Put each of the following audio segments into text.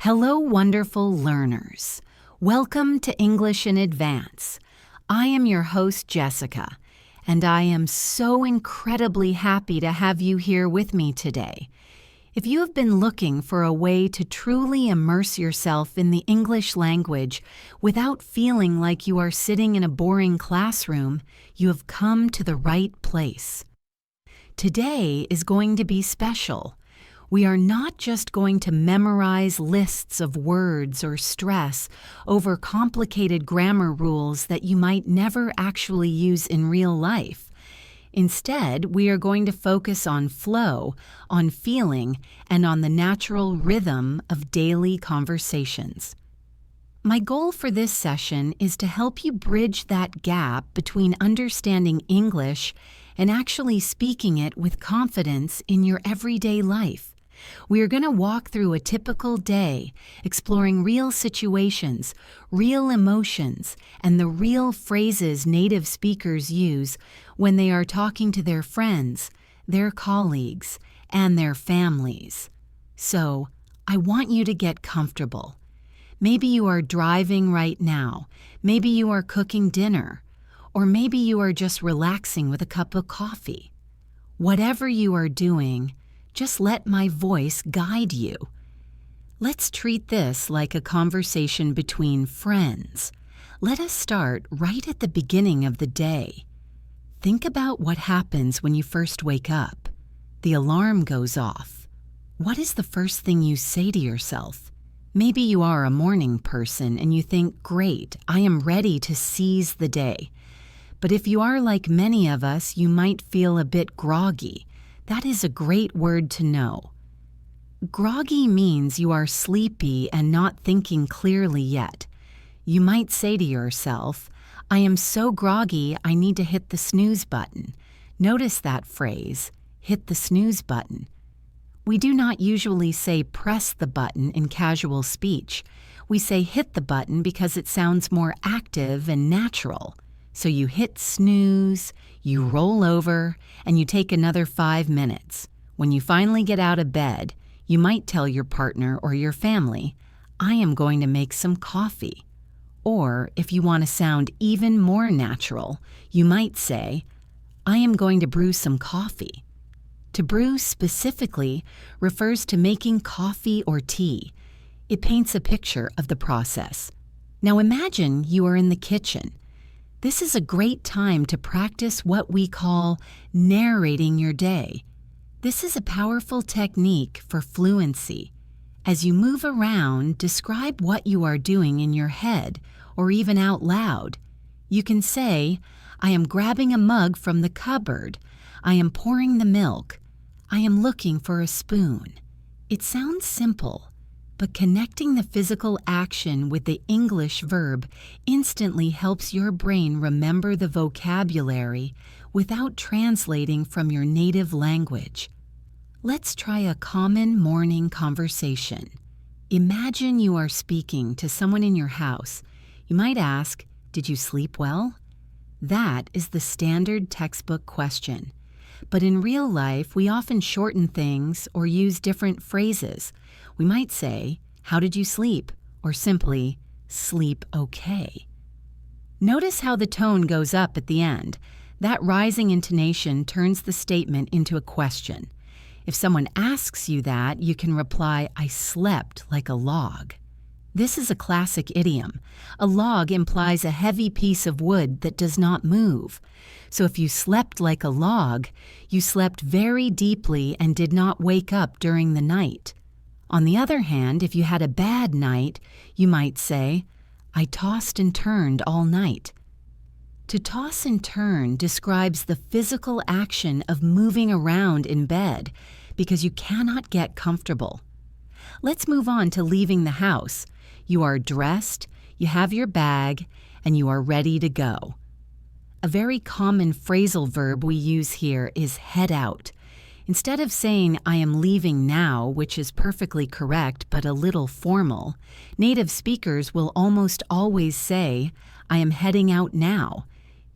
Hello, wonderful learners. Welcome to English in Advance. I am your host, Jessica, and I am so incredibly happy to have you here with me today. If you have been looking for a way to truly immerse yourself in the English language without feeling like you are sitting in a boring classroom, you have come to the right place. Today is going to be special. We are not just going to memorize lists of words or stress over complicated grammar rules that you might never actually use in real life. Instead, we are going to focus on flow, on feeling, and on the natural rhythm of daily conversations. My goal for this session is to help you bridge that gap between understanding English and actually speaking it with confidence in your everyday life. We are going to walk through a typical day, exploring real situations, real emotions, and the real phrases native speakers use when they are talking to their friends, their colleagues, and their families. So, I want you to get comfortable. Maybe you are driving right now, maybe you are cooking dinner, or maybe you are just relaxing with a cup of coffee. Whatever you are doing, just let my voice guide you. Let's treat this like a conversation between friends. Let us start right at the beginning of the day. Think about what happens when you first wake up. The alarm goes off. What is the first thing you say to yourself? Maybe you are a morning person and you think, great, I am ready to seize the day. But if you are like many of us, you might feel a bit groggy. That is a great word to know. Groggy means you are sleepy and not thinking clearly yet. You might say to yourself, I am so groggy I need to hit the snooze button. Notice that phrase, hit the snooze button. We do not usually say press the button in casual speech. We say hit the button because it sounds more active and natural. So you hit snooze, you roll over, and you take another 5 minutes. When you finally get out of bed, you might tell your partner or your family, I am going to make some coffee. Or, if you want to sound even more natural, you might say, I am going to brew some coffee. To brew specifically refers to making coffee or tea. It paints a picture of the process. Now imagine you are in the kitchen. This is a great time to practice what we call narrating your day. This is a powerful technique for fluency. As you move around, describe what you are doing in your head or even out loud. You can say, I am grabbing a mug from the cupboard. I am pouring the milk. I am looking for a spoon. It sounds simple, but connecting the physical action with the English verb instantly helps your brain remember the vocabulary without translating from your native language. Let's try a common morning conversation. Imagine you are speaking to someone in your house. You might ask, did you sleep well? That is the standard textbook question. But in real life, we often shorten things or use different phrases. We might say, how did you sleep? Or simply, sleep okay. Notice how the tone goes up at the end. That rising intonation turns the statement into a question. If someone asks you that, you can reply, I slept like a log. This is a classic idiom. A log implies a heavy piece of wood that does not move. So if you slept like a log, you slept very deeply and did not wake up during the night. On the other hand, if you had a bad night, you might say, I tossed and turned all night. To toss and turn describes the physical action of moving around in bed because you cannot get comfortable. Let's move on to leaving the house. You are dressed, you have your bag, and you are ready to go. A very common phrasal verb we use here is head out. Instead of saying, I am leaving now, which is perfectly correct but a little formal, native speakers will almost always say, I am heading out now.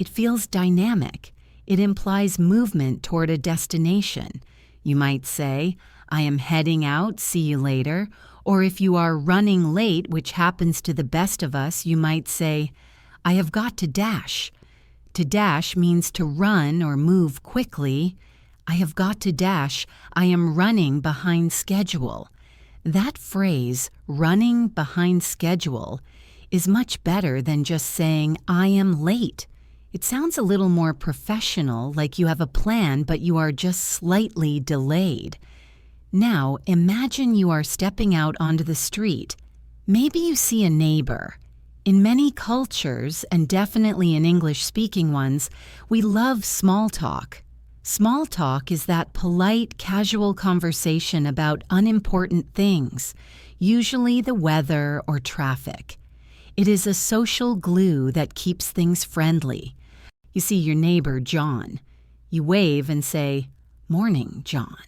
It feels dynamic. It implies movement toward a destination. You might say, I am heading out, see you later, Or if you are running late, which happens to the best of us, you might say, I have got to dash. To dash means to run or move quickly. I have got to dash. I am running behind schedule. That phrase, running behind schedule, is much better than just saying, I am late. It sounds a little more professional, like you have a plan, but you are just slightly delayed. Now, imagine you are stepping out onto the street. Maybe you see a neighbor. In many cultures, and definitely in English-speaking ones, we love small talk. Small talk is that polite, casual conversation about unimportant things, usually the weather or traffic. It is a social glue that keeps things friendly. You see your neighbor, John. You wave and say, Morning, John.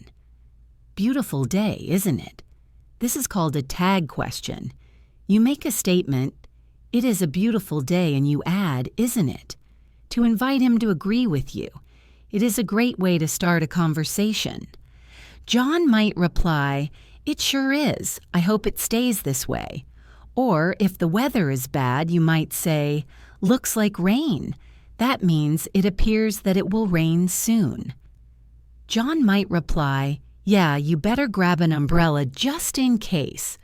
Beautiful day, isn't it? This is called a tag question. You make a statement, it is a beautiful day, and you add, isn't it? To invite him to agree with you. It is a great way to start a conversation. John might reply, It sure is. I hope it stays this way. Or if the weather is bad, you might say, Looks like rain. That means it appears that it will rain soon. John might reply, Yeah, you better grab an umbrella just in case.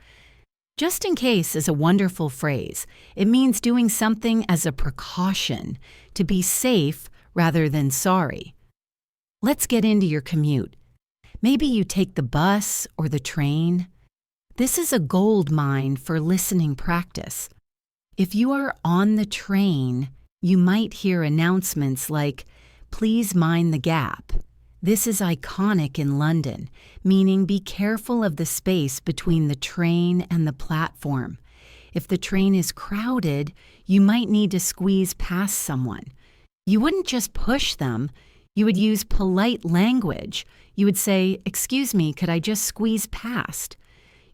Just in case is a wonderful phrase. It means doing something as a precaution, to be safe rather than sorry. Let's get into your commute. Maybe you take the bus or the train. This is a gold mine for listening practice. If you are on the train, you might hear announcements like, Please mind the gap. This is iconic in London, meaning be careful of the space between the train and the platform. If the train is crowded, you might need to squeeze past someone. You wouldn't just push them. You would use polite language. You would say, Excuse me, could I just squeeze past?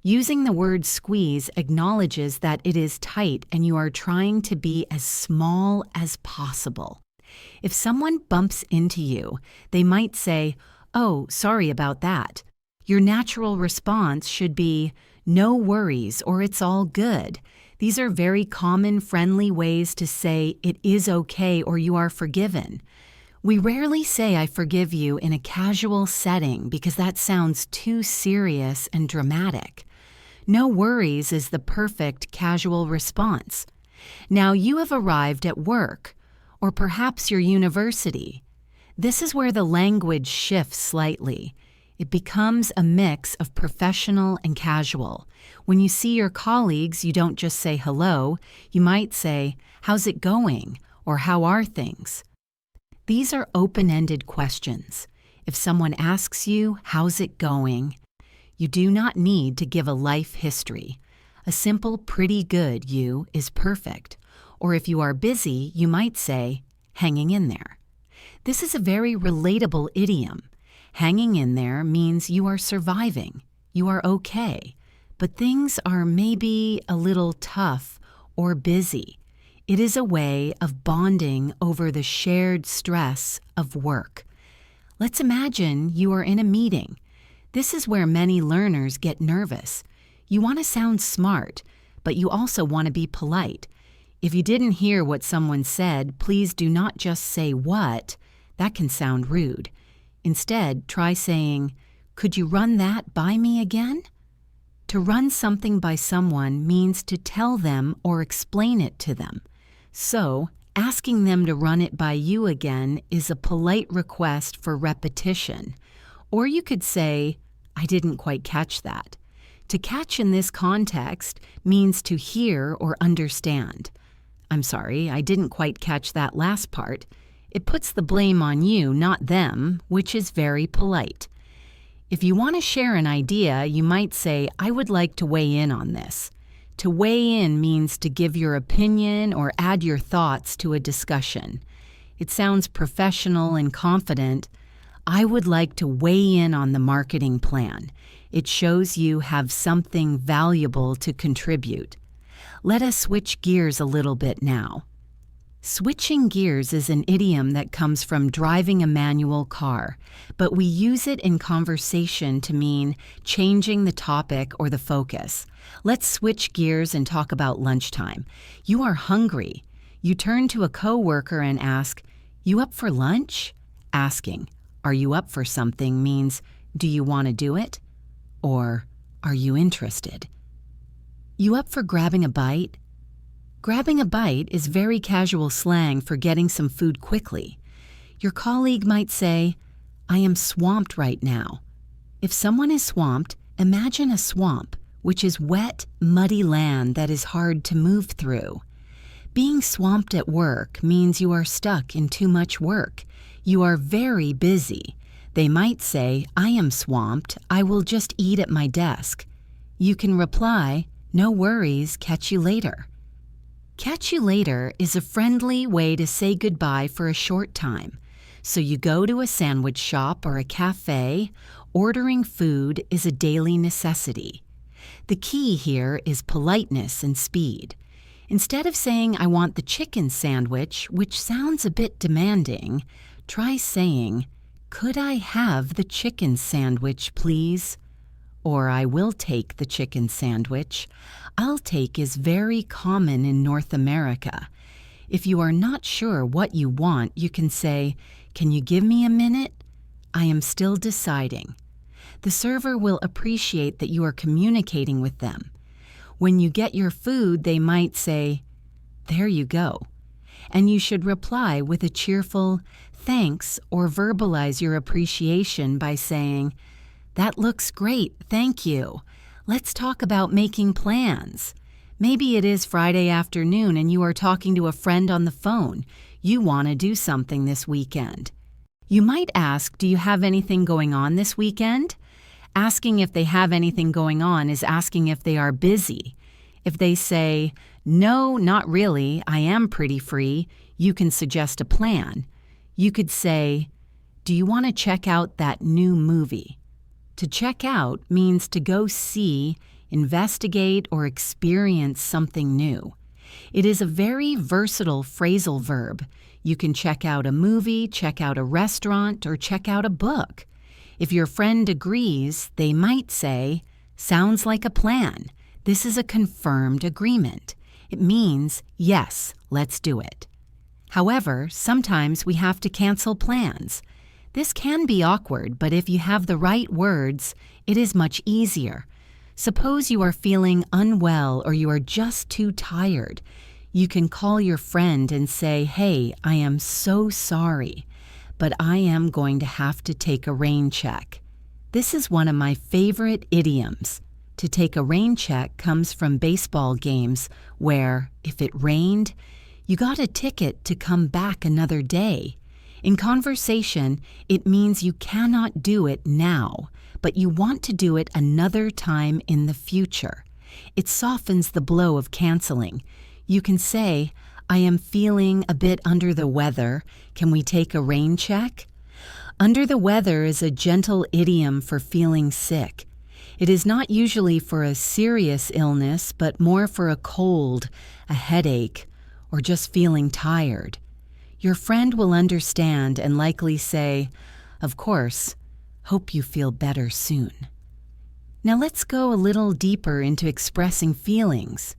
Using the word squeeze acknowledges that it is tight and you are trying to be as small as possible. If someone bumps into you, they might say, Oh, sorry about that. Your natural response should be, No worries, or it's all good. These are very common, friendly ways to say it is okay or you are forgiven. We rarely say I forgive you in a casual setting because that sounds too serious and dramatic. No worries is the perfect casual response. Now you have arrived at work, or perhaps your university. This is where the language shifts slightly. It becomes a mix of professional and casual. When you see your colleagues, you don't just say hello. You might say, How's it going? Or how are things? These are open-ended questions. If someone asks you, How's it going? You do not need to give a life history. A simple, pretty good you is perfect. Or if you are busy, you might say, hanging in there. This is a very relatable idiom. Hanging in there means you are surviving, you are okay, but things are maybe a little tough or busy. It is a way of bonding over the shared stress of work. Let's imagine you are in a meeting. This is where many learners get nervous. You want to sound smart, but you also want to be polite. If you didn't hear what someone said, please do not just say what. That can sound rude. Instead, try saying, Could you run that by me again? To run something by someone means to tell them or explain it to them. So, asking them to run it by you again is a polite request for repetition. Or you could say, I didn't quite catch that. To catch in this context means to hear or understand. I'm sorry, I didn't quite catch that last part. It puts the blame on you, not them, which is very polite. If you want to share an idea, you might say, I would like to weigh in on this. To weigh in means to give your opinion or add your thoughts to a discussion. It sounds professional and confident. I would like to weigh in on the marketing plan. It shows you have something valuable to contribute. Let us switch gears a little bit now. Switching gears is an idiom that comes from driving a manual car, but we use it in conversation to mean changing the topic or the focus. Let's switch gears and talk about lunchtime. You are hungry. You turn to a coworker and ask, "You up for lunch?" Asking, "Are you up for something?" means, "Do you want to do it?" Or, "Are you interested?" You up for grabbing a bite? Grabbing a bite is very casual slang for getting some food quickly. Your colleague might say, "I am swamped right now." If someone is swamped, imagine a swamp, which is wet, muddy land that is hard to move through. Being swamped at work means you are stuck in too much work. You are very busy. They might say, "I am swamped. I will just eat at my desk." You can reply, "No worries, catch you later." Catch you later is a friendly way to say goodbye for a short time. So you go to a sandwich shop or a cafe. Ordering food is a daily necessity. The key here is politeness and speed. Instead of saying, "I want the chicken sandwich," which sounds a bit demanding, try saying, "Could I have the chicken sandwich, please?" Or, "I will take the chicken sandwich." "I'll take" is very common in North America. If you are not sure what you want, you can say, "Can you give me a minute? I am still deciding." The server will appreciate that you are communicating with them. When you get your food, they might say, "There you go." And you should reply with a cheerful thanks or verbalize your appreciation by saying, "That looks great, thank you. Let's talk about making plans." Maybe it is Friday afternoon and you are talking to a friend on the phone. You want to do something this weekend. You might ask, "Do you have anything going on this weekend?" Asking if they have anything going on is asking if they are busy. If they say, "No, not really, I am pretty free," you can suggest a plan. You could say, "Do you want to check out that new movie?" To check out means to go see, investigate, or experience something new. It is a very versatile phrasal verb. You can check out a movie, check out a restaurant, or check out a book. If your friend agrees, they might say, "Sounds like a plan. This is a confirmed agreement." It means, "Yes, let's do it." However, sometimes we have to cancel plans. This can be awkward, but if you have the right words, it is much easier. Suppose you are feeling unwell or you are just too tired. You can call your friend and say, "Hey, I am so sorry, but I am going to have to take a rain check." This is one of my favorite idioms. To take a rain check comes from baseball games where, if it rained, you got a ticket to come back another day. In conversation, it means you cannot do it now, but you want to do it another time in the future. It softens the blow of canceling. You can say, "I am feeling a bit under the weather. Can we take a rain check?" Under the weather is a gentle idiom for feeling sick. It is not usually for a serious illness, but more for a cold, a headache, or just feeling tired. Your friend will understand and likely say, "Of course, hope you feel better soon." Now let's go a little deeper into expressing feelings.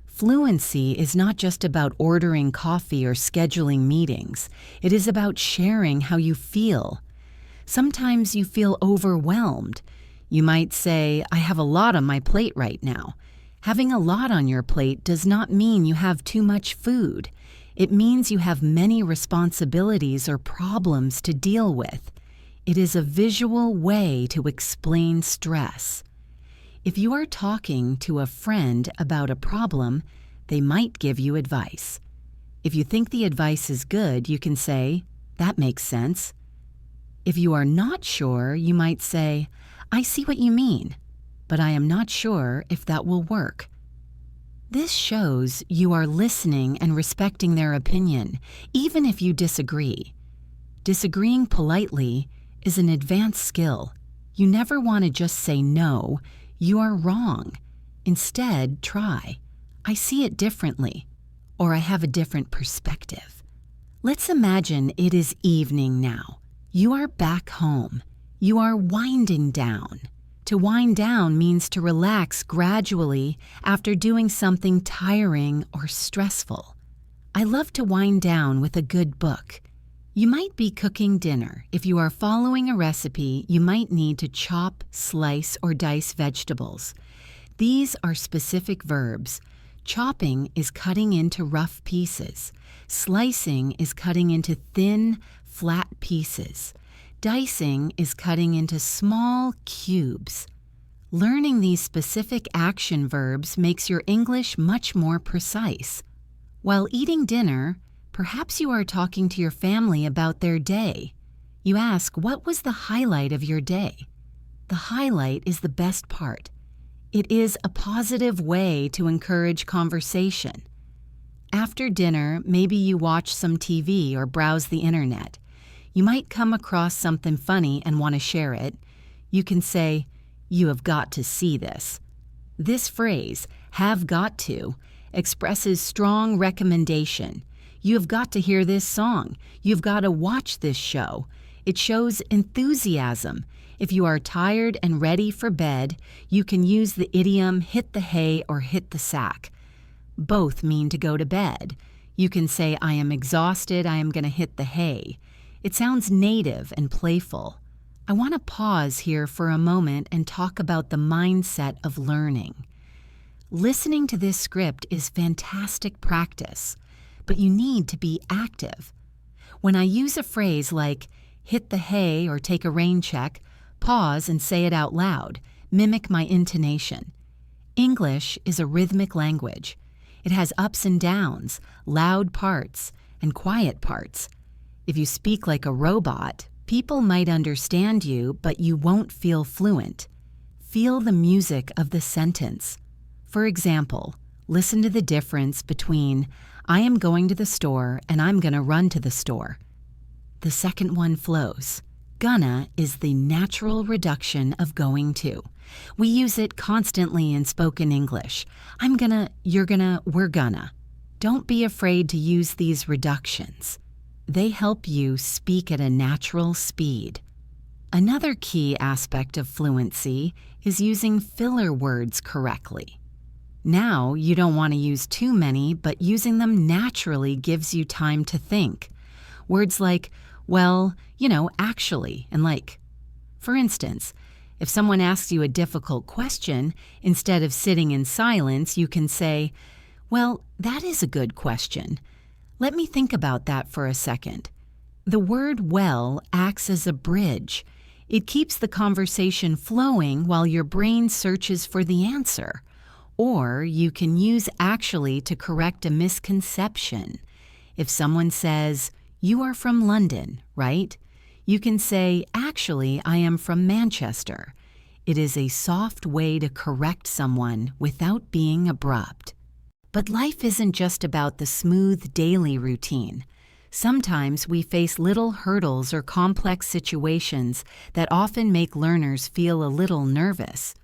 Fluency is not just about ordering coffee or scheduling meetings. It is about sharing how you feel. Sometimes you feel overwhelmed. You might say, "I have a lot on my plate right now." Having a lot on your plate does not mean you have too much food. It means you have many responsibilities or problems to deal with. It is a visual way to explain stress. If you are talking to a friend about a problem, they might give you advice. If you think the advice is good, you can say, "That makes sense." If you are not sure, you might say, "I see what you mean, but I am not sure if that will work." This shows you are listening and respecting their opinion, even if you disagree. Disagreeing politely is an advanced skill. You never want to just say, "No, you are wrong." Instead, try, "I see it differently," or I have a different perspective. Let's imagine it is evening now. You are back home. You are winding down. To wind down means to relax gradually after doing something tiring or stressful. I love to wind down with a good book. You might be cooking dinner. If you are following a recipe, you might need to chop, slice, or dice vegetables. These are specific verbs. Chopping is cutting into rough pieces. Slicing is cutting into thin, flat pieces. Dicing is cutting into small cubes. Learning these specific action verbs makes your English much more precise. While eating dinner, perhaps you are talking to your family about their day. You ask, what was the highlight of your day? The highlight is the best part. It is a positive way to encourage conversation. After dinner, maybe you watch some TV or browse the internet. You might come across something funny and want to share it. You can say, "You have got to see this." This phrase, "have got to," expresses strong recommendation. You have got to hear this song. You've got to watch this show. It shows enthusiasm. If you are tired and ready for bed, you can use the idiom hit the hay or hit the sack. Both mean to go to bed. You can say, "I am exhausted, I am going to hit the hay." It sounds native and playful. I want to pause here for a moment and talk about the mindset of learning. Listening to this script is fantastic practice, but you need to be active. When I use a phrase like hit the hay or take a rain check, pause and say it out loud. Mimic my intonation. English is a rhythmic language. It has ups and downs, loud parts, and quiet parts. If you speak like a robot, people might understand you, but you won't feel fluent. Feel the music of the sentence. For example, listen to the difference between "I am going to the store" and "I'm gonna run to the store." The second one flows. Gonna is the natural reduction of going to. We use it constantly in spoken English. I'm gonna, you're gonna, we're gonna. Don't be afraid to use these reductions. They help you speak at a natural speed. Another key aspect of fluency is using filler words correctly. Now, you don't want to use too many, but using them naturally gives you time to think. Words like, well, actually, and like. For instance, if someone asks you a difficult question, instead of sitting in silence, you can say, "Well, that is a good question. Let me think about that for a second." The word "well" acts as a bridge. It keeps the conversation flowing while your brain searches for the answer. Or you can use "actually" to correct a misconception. If someone says, "You are from London, right?" You can say, "Actually, I am from Manchester." It is a soft way to correct someone without being abrupt. But life isn't just about the smooth daily routine. Sometimes we face little hurdles or complex situations that often make learners feel a little nervous.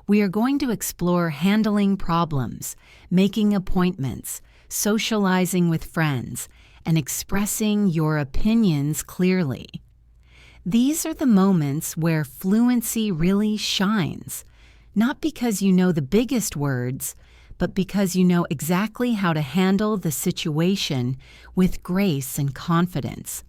We are going to explore handling problems, making appointments, socializing with friends, and expressing your opinions clearly. These are the moments where fluency really shines, not because you know the biggest words, but because you know exactly how to handle the situation with grace and confidence.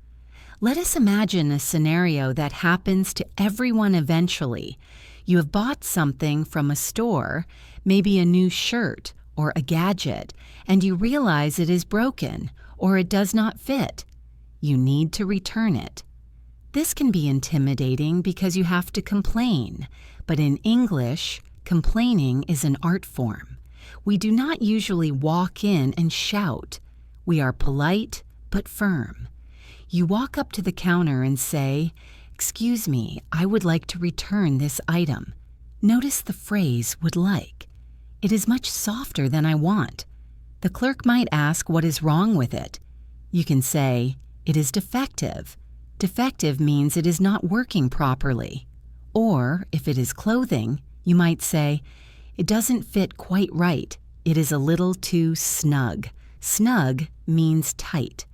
Let us imagine a scenario that happens to everyone eventually. You have bought something from a store, maybe a new shirt or a gadget, and you realize it is broken or it does not fit. You need to return it. This can be intimidating because you have to complain, but in English, complaining is an art form. We do not usually walk in and shout. We are polite but firm. You walk up to the counter and say, "Excuse me, I would like to return this item." Notice the phrase "would like." It is much softer than "I want." The clerk might ask what is wrong with it. You can say, "It is defective." Defective means it is not working properly. Or, if it is clothing, you might say, "It doesn't fit quite right. It is a little too snug." Snug means tight.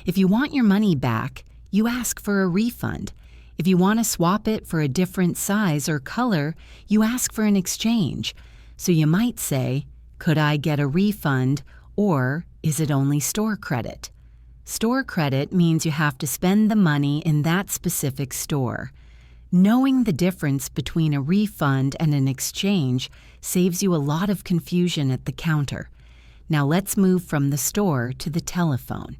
If you want your money back, you ask for a refund. If you want to swap it for a different size or color, you ask for an exchange. So you might say, "Could I get a refund?" or "Is it only store credit?" Store credit means you have to spend the money in that specific store. Knowing the difference between a refund and an exchange saves you a lot of confusion at the counter. Now let's move from the store to the telephone.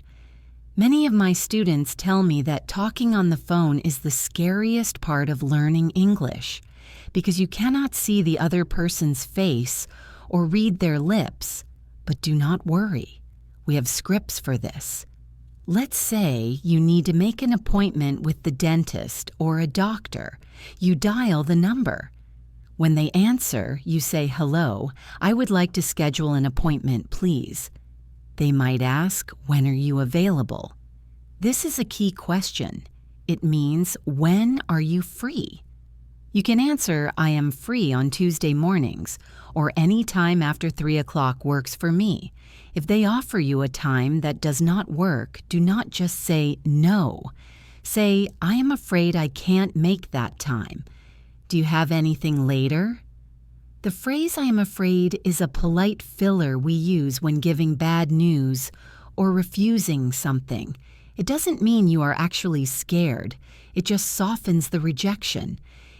Many of my students tell me that talking on the phone is the scariest part of learning English because you cannot see the other person's face or read their lips. But do not worry. We have scripts for this. Let's say you need to make an appointment with the dentist or a doctor. You dial the number. When they answer, you say, "Hello, I would like to schedule an appointment, please." They might ask, "When are you available?" This is a key question. It means, when are you free? You can answer, "I am free on Tuesday mornings," or "Any time after 3 o'clock works for me." If they offer you a time that does not work, do not just say no. Say, "I am afraid I can't make that time. Do you have anything later?" The phrase "I am afraid" is a polite filler we use when giving bad news or refusing something. It doesn't mean you are actually scared. It just softens the rejection.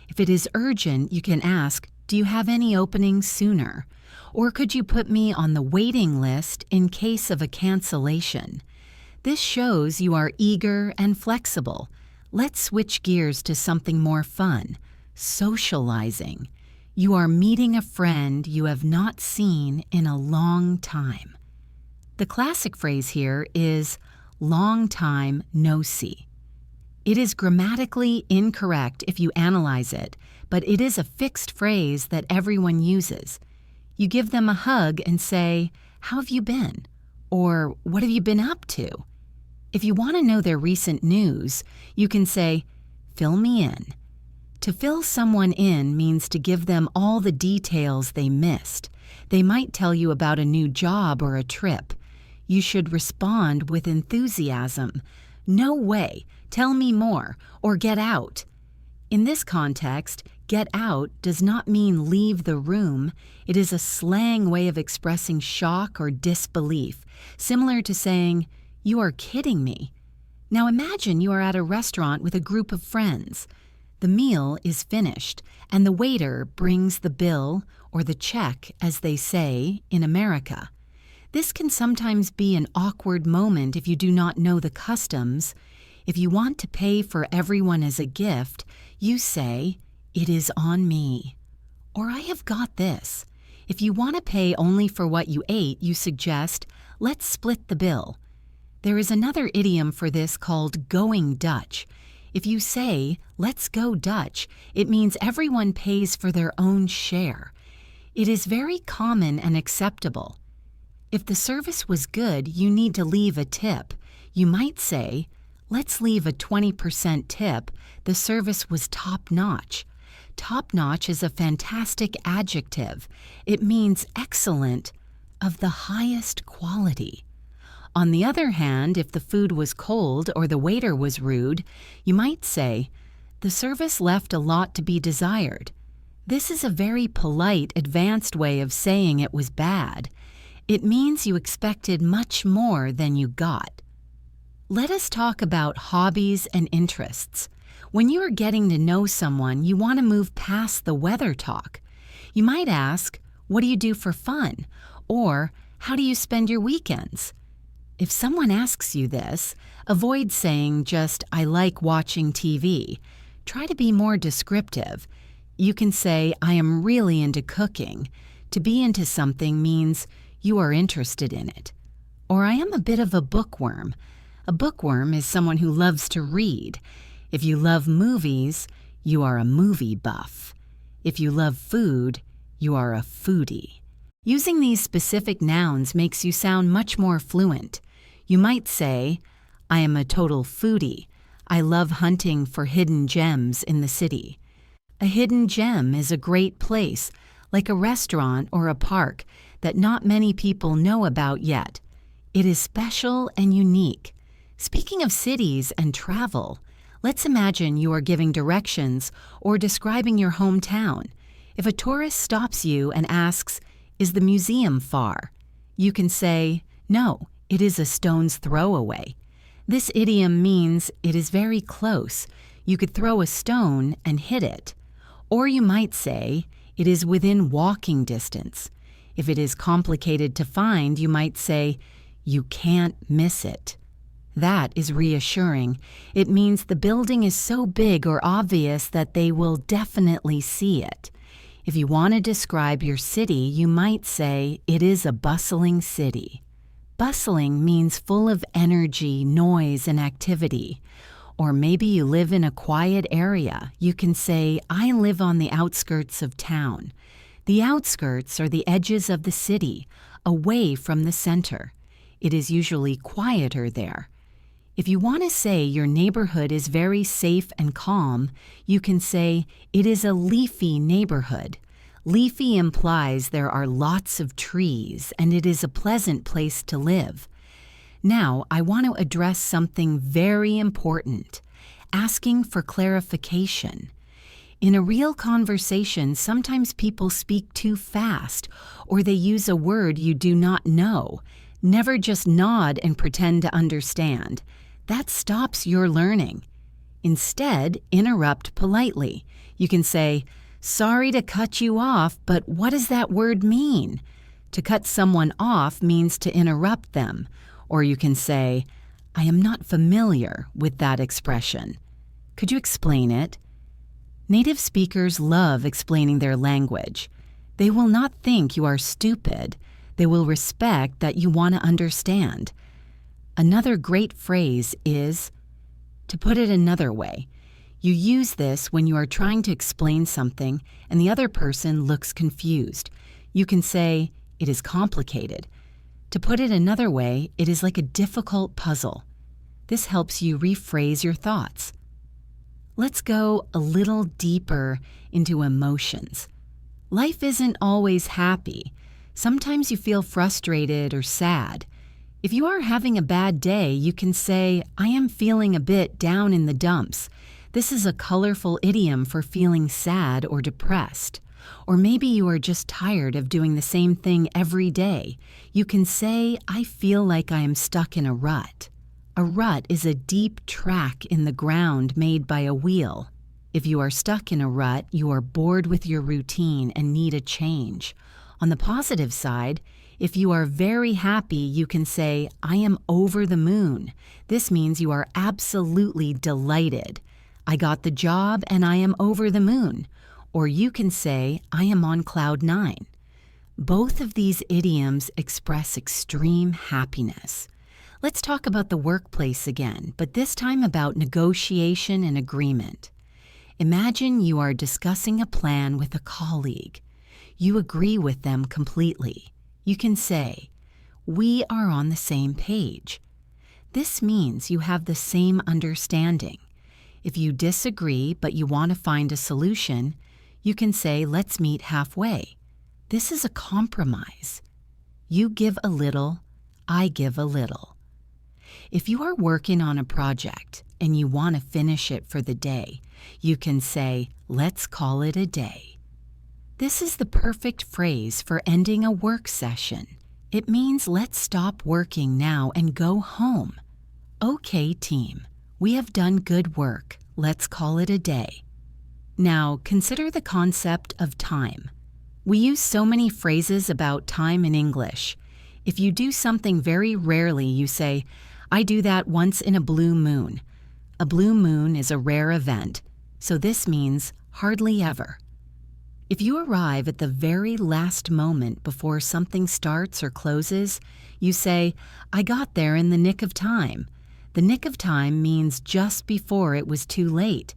If it is urgent, you can ask, "Do you have any openings sooner?" Or "Could you put me on the waiting list in case of a cancellation?" This shows you are eager and flexible. Let's switch gears to something more fun. Socializing. You are meeting a friend you have not seen in a long time. The classic phrase here is "long time no see." It is grammatically incorrect if you analyze it, but it is a fixed phrase that everyone uses. You give them a hug and say, "How have you been?" or "What have you been up to?" If you want to know their recent news, you can say, "Fill me in." To fill someone in means to give them all the details they missed. They might tell you about a new job or a trip. You should respond with enthusiasm. "No way, tell me more," or "Get out." In this context, "get out" does not mean leave the room. It is a slang way of expressing shock or disbelief, similar to saying, "You are kidding me." Now imagine you are at a restaurant with a group of friends. The meal is finished, and the waiter brings the bill, or the check, as they say in America. This can sometimes be an awkward moment if you do not know the customs. If you want to pay for everyone as a gift, you say, "It is on me," or "I have got this." If you want to pay only for what you ate, you suggest, "Let's split the bill." There is another idiom for this called going Dutch. If you say, "Let's go Dutch," it means everyone pays for their own share. It is very common and acceptable. If the service was good, you need to leave a tip. You might say, "Let's leave a 20% tip. The service was top-notch." Top-notch is a fantastic adjective. It means excellent, of the highest quality. On the other hand, if the food was cold or the waiter was rude, you might say, "The service left a lot to be desired." This is a very polite, advanced way of saying it was bad. It means you expected much more than you got. Let us talk about hobbies and interests. When you are getting to know someone, you want to move past the weather talk. You might ask, "What do you do for fun?" or "How do you spend your weekends?" If someone asks you this, avoid saying just, "I like watching TV." Try to be more descriptive. You can say, "I am really into cooking." To be into something means you are interested in it. Or, "I am a bit of a bookworm." A bookworm is someone who loves to read. If you love movies, you are a movie buff. If you love food, you are a foodie. Using these specific nouns makes you sound much more fluent. You might say, "I am a total foodie. I love hunting for hidden gems in the city." A hidden gem is a great place, like a restaurant or a park, that not many people know about yet. It is special and unique. Speaking of cities and travel, let's imagine you are giving directions or describing your hometown. If a tourist stops you and asks, "Is the museum far?" you can say, "No, it is a stone's throw away." This idiom means it is very close. You could throw a stone and hit it. Or you might say, it is within walking distance. If it is complicated to find, you might say, "You can't miss it." That is reassuring. It means the building is so big or obvious that they will definitely see it. If you want to describe your city, you might say, "It is a bustling city." Bustling means full of energy, noise, and activity. Or maybe you live in a quiet area. You can say, "I live on the outskirts of town." The outskirts are the edges of the city, away from the center. It is usually quieter there. If you want to say your neighborhood is very safe and calm, you can say, "It is a leafy neighborhood." Leafy implies there are lots of trees and it is a pleasant place to live. Now, I want to address something very important, asking for clarification. In a real conversation, sometimes people speak too fast or they use a word you do not know. Never just nod and pretend to understand. That stops your learning. Instead, interrupt politely. You can say, "Sorry to cut you off, but what does that word mean?" To cut someone off means to interrupt them. Or you can say, "I am not familiar with that expression. Could you explain it?" Native speakers love explaining their language. They will not think you are stupid. They will respect that you want to understand. Another great phrase is, "To put it another way." You use this when you are trying to explain something and the other person looks confused. You can say, "It is complicated." To put it another way, it is like a difficult puzzle. This helps you rephrase your thoughts. Let's go a little deeper into emotions. Life isn't always happy. Sometimes you feel frustrated or sad. If you are having a bad day, you can say, "I am feeling a bit down in the dumps." This is a colorful idiom for feeling sad or depressed. Or maybe you are just tired of doing the same thing every day. You can say, "I feel like I am stuck in a rut." A rut is a deep track in the ground made by a wheel. If you are stuck in a rut, you are bored with your routine and need a change. On the positive side, if you are very happy, you can say, "I am over the moon." This means you are absolutely delighted. "I got the job and I am over the moon." Or you can say, "I am on cloud 9." Both of these idioms express extreme happiness. Let's talk about the workplace again, but this time about negotiation and agreement. Imagine you are discussing a plan with a colleague. You agree with them completely. You can say, "We are on the same page." This means you have the same understanding. If you disagree but you want to find a solution, you can say, "Let's meet halfway." This is a compromise. You give a little, I give a little. If you are working on a project and you want to finish it for the day, you can say, "Let's call it a day." This is the perfect phrase for ending a work session. It means let's stop working now and go home. Okay, team, we have done good work. Let's call it a day. Now, consider the concept of time. We use so many phrases about time in English. If you do something very rarely, you say, "I do that once in a blue moon." A blue moon is a rare event, so this means hardly ever. If you arrive at the very last moment before something starts or closes, you say, "I got there in the nick of time." The nick of time means just before it was too late.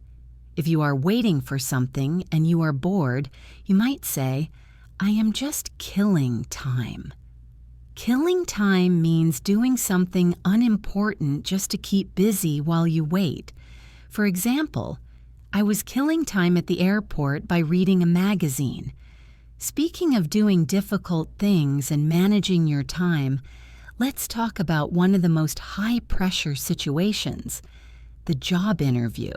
If you are waiting for something and you are bored, you might say, "I am just killing time." Killing time means doing something unimportant just to keep busy while you wait. For example, I was killing time at the airport by reading a magazine. Speaking of doing difficult things and managing your time, Let's talk about one of the most high-pressure situations, the job interview.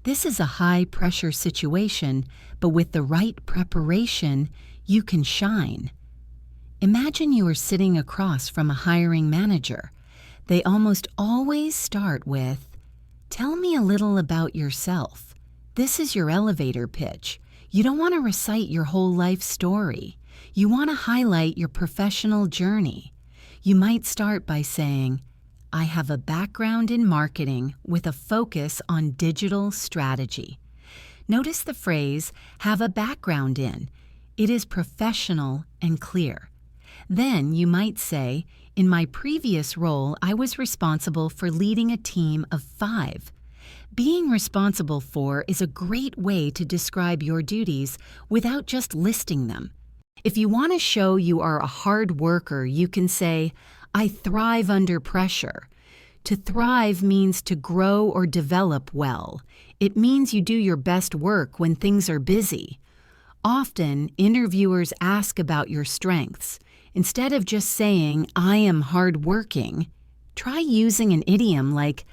This is a high-pressure situation, but with the right preparation, you can shine. Imagine you are sitting across from a hiring manager. They almost always start with, "Tell me a little about yourself." This is your elevator pitch. You don't want to recite your whole life story. You want to highlight your professional journey. You might start by saying, "I have a background in marketing with a focus on digital strategy." Notice the phrase, "have a background in." It is professional and clear. Then you might say, "In my previous role, I was responsible for leading a team of 5. Being responsible for is a great way to describe your duties without just listing them. If you want to show you are a hard worker, you can say, "I thrive under pressure." To thrive means to grow or develop well. It means you do your best work when things are busy. Often, interviewers ask about your strengths. Instead of just saying, "I am hardworking," try using an idiom like,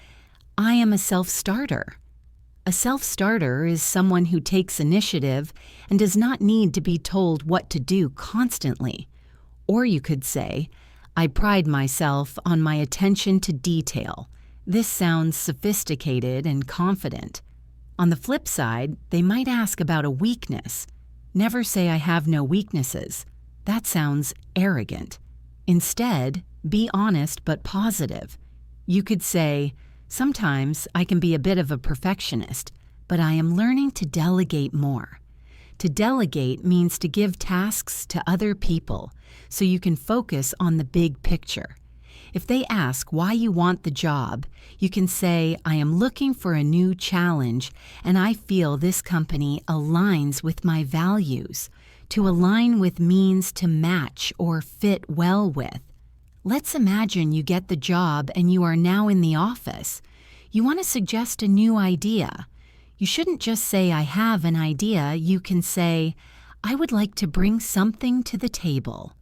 "I am a self-starter." A self-starter is someone who takes initiative and does not need to be told what to do constantly. Or you could say, "I pride myself on my attention to detail." This sounds sophisticated and confident. On the flip side, they might ask about a weakness. Never say, "I have no weaknesses." That sounds arrogant. Instead, be honest but positive. You could say, "Sometimes I can be a bit of a perfectionist, but I am learning to delegate more." To delegate means to give tasks to other people so you can focus on the big picture. If they ask why you want the job, you can say, "I am looking for a new challenge and I feel this company aligns with my values." To align with means to match or fit well with. Let's imagine you get the job and you are now in the office. You want to suggest a new idea. You shouldn't just say, "I have an idea." You can say, "I would like to bring something to the table."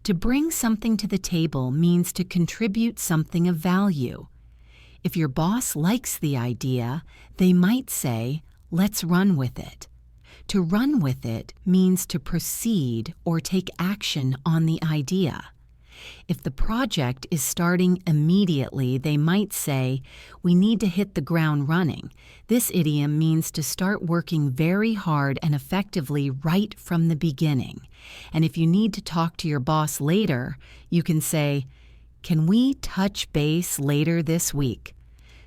To bring something to the table means to contribute something of value. If your boss likes the idea, they might say, "Let's run with it." To run with it means to proceed or take action on the idea. If the project is starting immediately, they might say, "We need to hit the ground running." This idiom means to start working very hard and effectively right from the beginning. And if you need to talk to your boss later, you can say, "Can we touch base later this week?"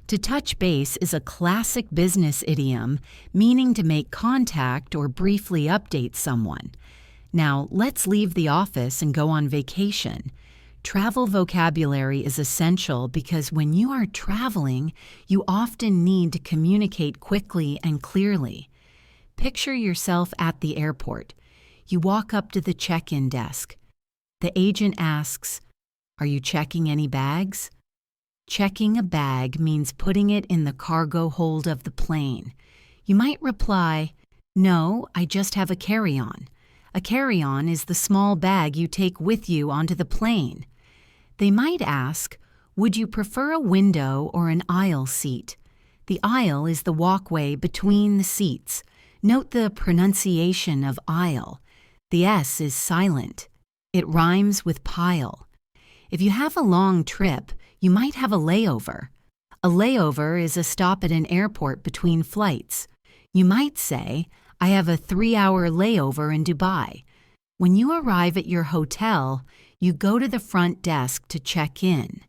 To touch base is a classic business idiom meaning to make contact or briefly update someone. Now, let's leave the office and go on vacation. Travel vocabulary is essential because when you are traveling, you often need to communicate quickly and clearly. Picture yourself at the airport. You walk up to the check-in desk. The agent asks, "Are you checking any bags?" Checking a bag means putting it in the cargo hold of the plane. You might reply, "No, I just have a carry-on." A carry-on is the small bag you take with you onto the plane. They might ask, "Would you prefer a window or an aisle seat?" The aisle is the walkway between the seats. Note the pronunciation of aisle. The S is silent. It rhymes with pile. If you have a long trip, you might have a layover. A layover is a stop at an airport between flights. You might say, "I have a 3-hour layover in Dubai." When you arrive at your hotel, you go to the front desk to check in.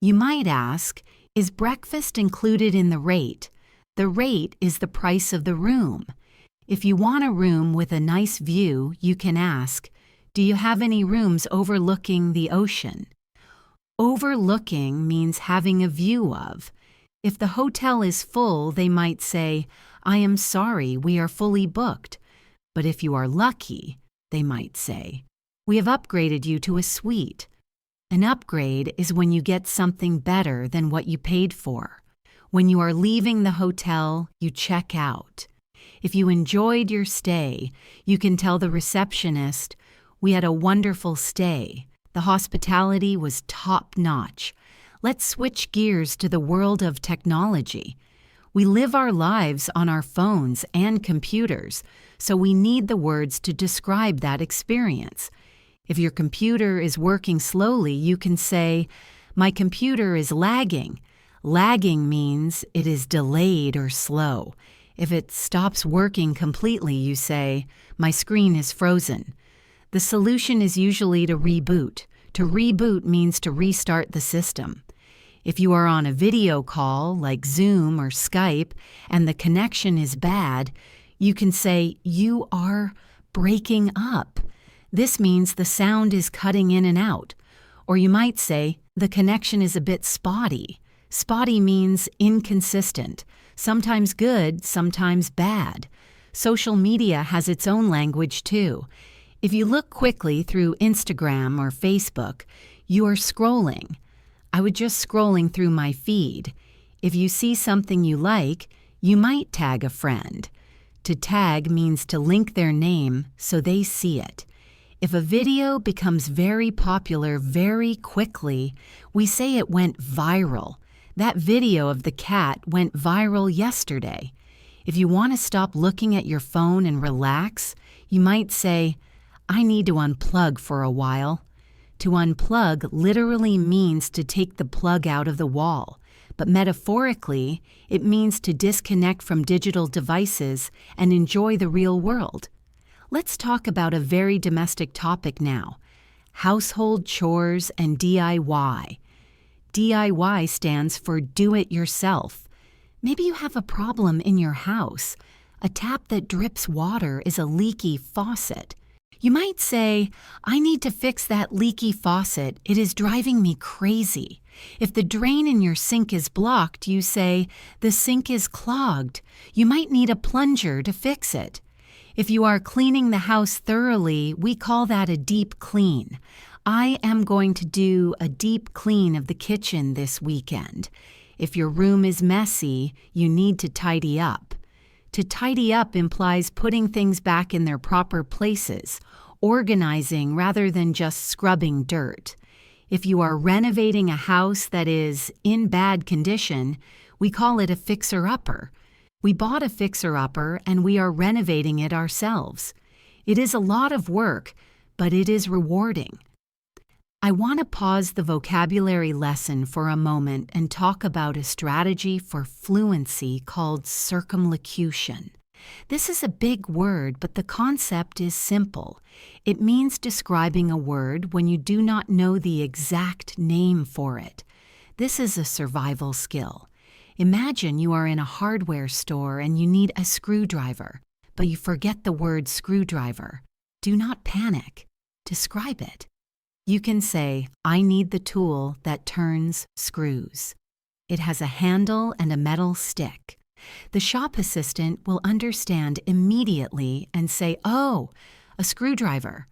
You might ask, "Is breakfast included in the rate?" The rate is the price of the room. If you want a room with a nice view, you can ask, "Do you have any rooms overlooking the ocean?" Overlooking means having a view of. If the hotel is full, they might say, "I am sorry, we are fully booked." But if you are lucky, they might say, "We have upgraded you to a suite." An upgrade is when you get something better than what you paid for. When you are leaving the hotel, you check out. If you enjoyed your stay, you can tell the receptionist, "We had a wonderful stay." The hospitality was top-notch. Let's switch gears to the world of technology. We live our lives on our phones and computers, so we need the words to describe that experience. If your computer is working slowly, you can say, "My computer is lagging." Lagging means it is delayed or slow. If it stops working completely, you say, "My screen is frozen." The solution is usually to reboot. To reboot means to restart the system. If you are on a video call like Zoom or Skype and the connection is bad, you can say, "You are breaking up." This means the sound is cutting in and out. Or you might say, "The connection is a bit spotty." Spotty means inconsistent, sometimes good, sometimes bad. Social media has its own language too. If you look quickly through Instagram or Facebook, you are scrolling. I was just scrolling through my feed. If you see something you like, you might tag a friend. To tag means to link their name so they see it. If a video becomes very popular very quickly, we say it went viral. That video of the cat went viral yesterday. If you want to stop looking at your phone and relax, you might say, "I need to unplug for a while." To unplug literally means to take the plug out of the wall, but metaphorically, it means to disconnect from digital devices and enjoy the real world. Let's talk about a very domestic topic now: household chores and DIY. DIY stands for do it yourself. Maybe you have a problem in your house. A tap that drips water is a leaky faucet. You might say, "I need to fix that leaky faucet. It is driving me crazy." If the drain in your sink is blocked, you say, "The sink is clogged." You might need a plunger to fix it. If you are cleaning the house thoroughly, we call that a deep clean. I am going to do a deep clean of the kitchen this weekend. If your room is messy, you need to tidy up. To tidy up implies putting things back in their proper places, organizing rather than just scrubbing dirt. If you are renovating a house that is in bad condition, we call it a fixer-upper. We bought a fixer-upper and we are renovating it ourselves. It is a lot of work, but it is rewarding. I want to pause the vocabulary lesson for a moment and talk about a strategy for fluency called circumlocution. This is a big word, but the concept is simple. It means describing a word when you do not know the exact name for it. This is a survival skill. Imagine you are in a hardware store and you need a screwdriver, but you forget the word screwdriver. Do not panic. Describe it. You can say, "I need the tool that turns screws." It has a handle and a metal stick. The shop assistant will understand immediately and say, "Oh, a screwdriver."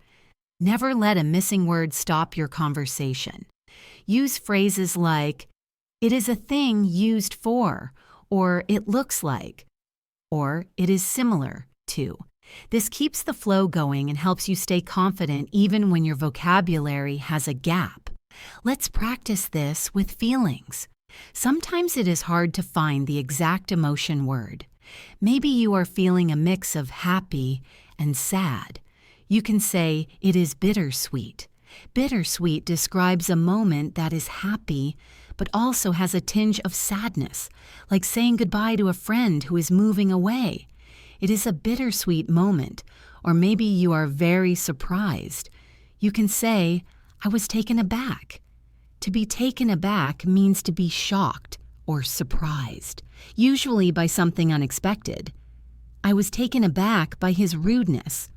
Never let a missing word stop your conversation. Use phrases like, "It is a thing used for," or "it looks like," or "it is similar to." This keeps the flow going and helps you stay confident even when your vocabulary has a gap. Let's practice this with feelings. Sometimes it is hard to find the exact emotion word. Maybe you are feeling a mix of happy and sad. You can say, "It is bittersweet." Bittersweet describes a moment that is happy, but also has a tinge of sadness, like saying goodbye to a friend who is moving away. It is a bittersweet moment, or maybe you are very surprised. You can say, "I was taken aback." To be taken aback means to be shocked or surprised, usually by something unexpected. "I was taken aback by his rudeness."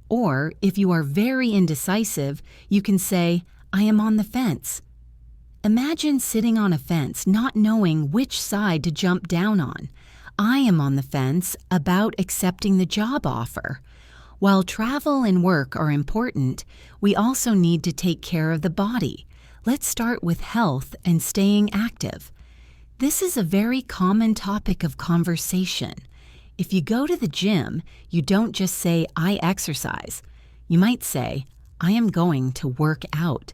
Or, if you are very indecisive, you can say, "I am on the fence." Imagine sitting on a fence not knowing which side to jump down on. I am on the fence about accepting the job offer. While travel and work are important, we also need to take care of the body. Let's start with health and staying active. This is a very common topic of conversation. If you go to the gym, you don't just say, "I exercise." You might say, "I am going to work out."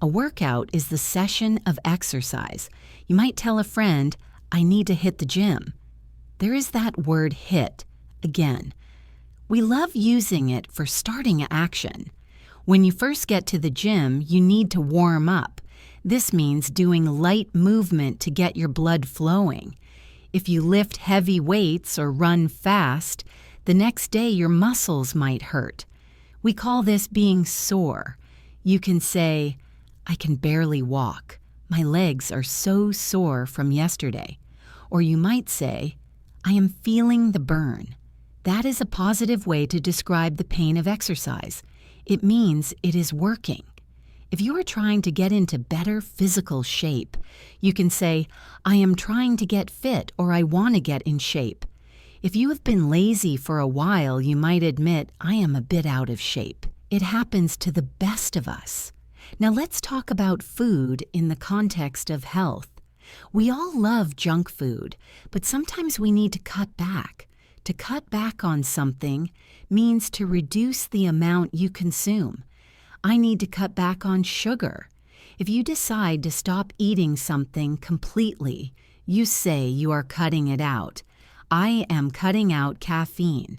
A workout is the session of exercise. You might tell a friend, I need to hit the gym. There is that word hit, again. We love using it for starting action. When you first get to the gym, you need to warm up. This means doing light movement to get your blood flowing. If you lift heavy weights or run fast, the next day your muscles might hurt. We call this being sore. You can say, I can barely walk. My legs are so sore from yesterday. Or you might say, I am feeling the burn. That is a positive way to describe the pain of exercise. It means it is working. If you are trying to get into better physical shape, you can say, I am trying to get fit, or I want to get in shape. If you have been lazy for a while, you might admit, I am a bit out of shape. It happens to the best of us. Now let's talk about food in the context of health. We all love junk food, but sometimes we need to cut back. To cut back on something means to reduce the amount you consume. I need to cut back on sugar. If you decide to stop eating something completely, you say you are cutting it out. I am cutting out caffeine.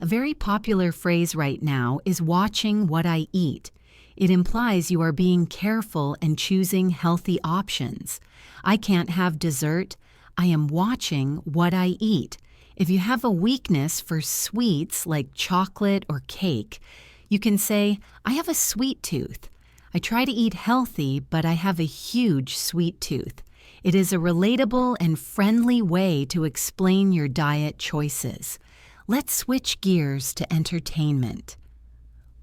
A very popular phrase right now is watching what I eat. It implies you are being careful and choosing healthy options. I can't have dessert. I am watching what I eat. If you have a weakness for sweets like chocolate or cake, you can say, I have a sweet tooth. I try to eat healthy, but I have a huge sweet tooth. It is a relatable and friendly way to explain your diet choices. Let's switch gears to entertainment.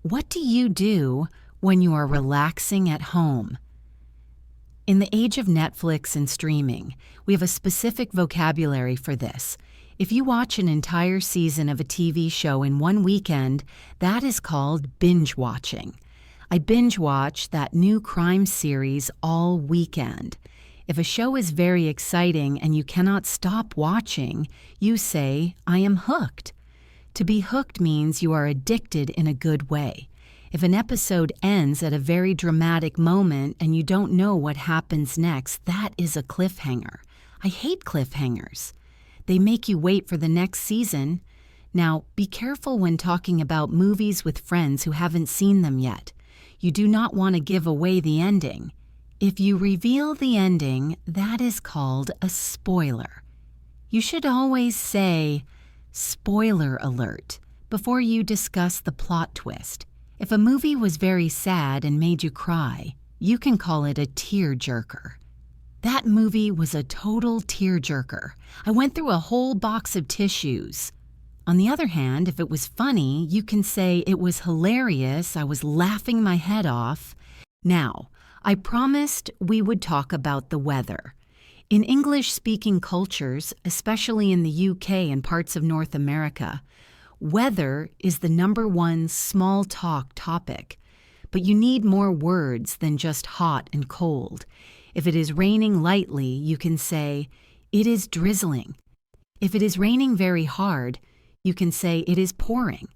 What do you do when you are relaxing at home? In the age of Netflix and streaming, we have a specific vocabulary for this. If you watch an entire season of a TV show in one weekend, that is called binge watching. I binge watch that new crime series all weekend. If a show is very exciting and you cannot stop watching, you say, I am hooked. To be hooked means you are addicted in a good way. If an episode ends at a very dramatic moment and you don't know what happens next, that is a cliffhanger. I hate cliffhangers. They make you wait for the next season. Now, be careful when talking about movies with friends who haven't seen them yet. You do not want to give away the ending. If you reveal the ending, that is called a spoiler. You should always say, spoiler alert, before you discuss the plot twist. If a movie was very sad and made you cry, you can call it a tear-jerker. That movie was a total tearjerker. I went through a whole box of tissues. On the other hand, if it was funny, you can say it was hilarious, I was laughing my head off. Now, I promised we would talk about the weather. In English-speaking cultures, especially in the UK and parts of North America, weather is the #1 small talk topic. But you need more words than just hot and cold. If it is raining lightly, you can say, it is drizzling. If it is raining very hard, you can say it is pouring.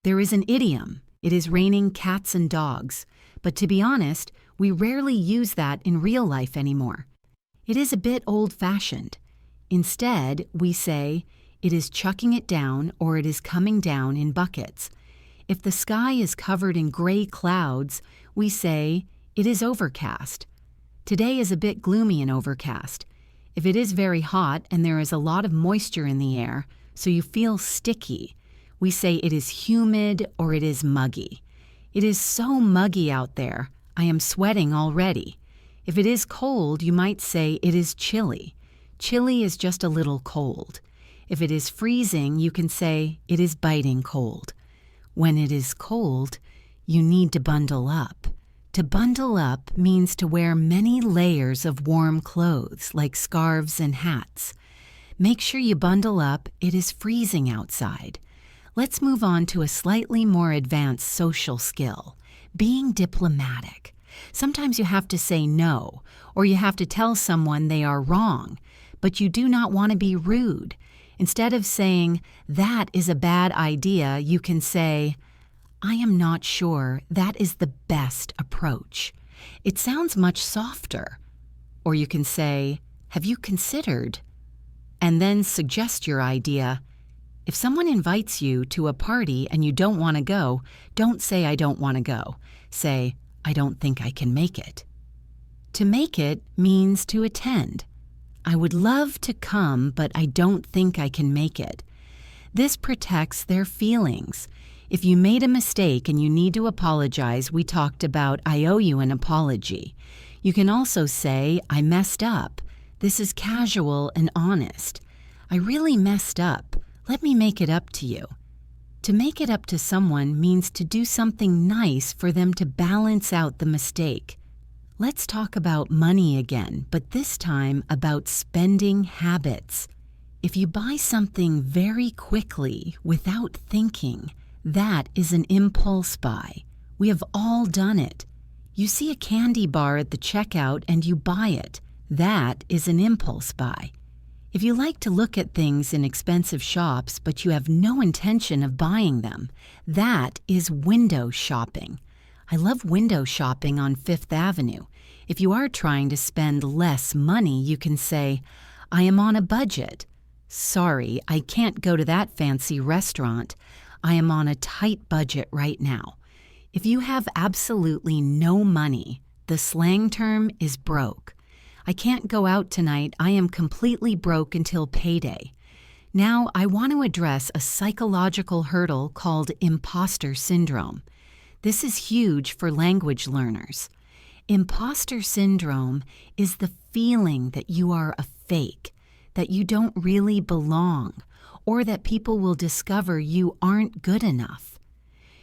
There is an idiom, it is raining cats and dogs. But to be honest, we rarely use that in real life anymore. It is a bit old-fashioned. Instead, we say, it is chucking it down or it is coming down in buckets. If the sky is covered in gray clouds, we say, it is overcast. Today is a bit gloomy and overcast. If it is very hot and there is a lot of moisture in the air, so you feel sticky, we say it is humid or it is muggy. It is so muggy out there, I am sweating already. If it is cold, you might say it is chilly. Chilly is just a little cold. If it is freezing, you can say it is biting cold. When it is cold, you need to bundle up. To bundle up means to wear many layers of warm clothes, like scarves and hats. Make sure you bundle up, it is freezing outside. Let's move on to a slightly more advanced social skill, being diplomatic. Sometimes you have to say no, or you have to tell someone they are wrong, but you do not want to be rude. Instead of saying, that is a bad idea, you can say, I am not sure that is the best approach. It sounds much softer. Or you can say, "Have you considered?" And then suggest your idea. If someone invites you to a party and you don't want to go, don't say, "I don't want to go." Say, "I don't think I can make it." To make it means to attend. "I would love to come, but I don't think I can make it." This protects their feelings. If you made a mistake and you need to apologize, we talked about "I owe you an apology." You can also say, "I messed up." This is casual and honest. "I really messed up. Let me make it up to you." To make it up to someone means to do something nice for them to balance out the mistake. Let's talk about money again, but this time about spending habits. If you buy something very quickly without thinking, that is an impulse buy. We have all done it. You see a candy bar at the checkout and you buy it. That is an impulse buy. If you like to look at things in expensive shops but you have no intention of buying them, that is window shopping. I love window shopping on Fifth Avenue. If you are trying to spend less money, you can say, "I am on a budget. Sorry, I can't go to that fancy restaurant. I am on a tight budget right now." If you have absolutely no money, the slang term is broke. "I can't go out tonight. I am completely broke until payday." Now, I want to address a psychological hurdle called imposter syndrome. This is huge for language learners. Imposter syndrome is the feeling that you are a fake, that you don't really belong, or that people will discover you aren't good enough.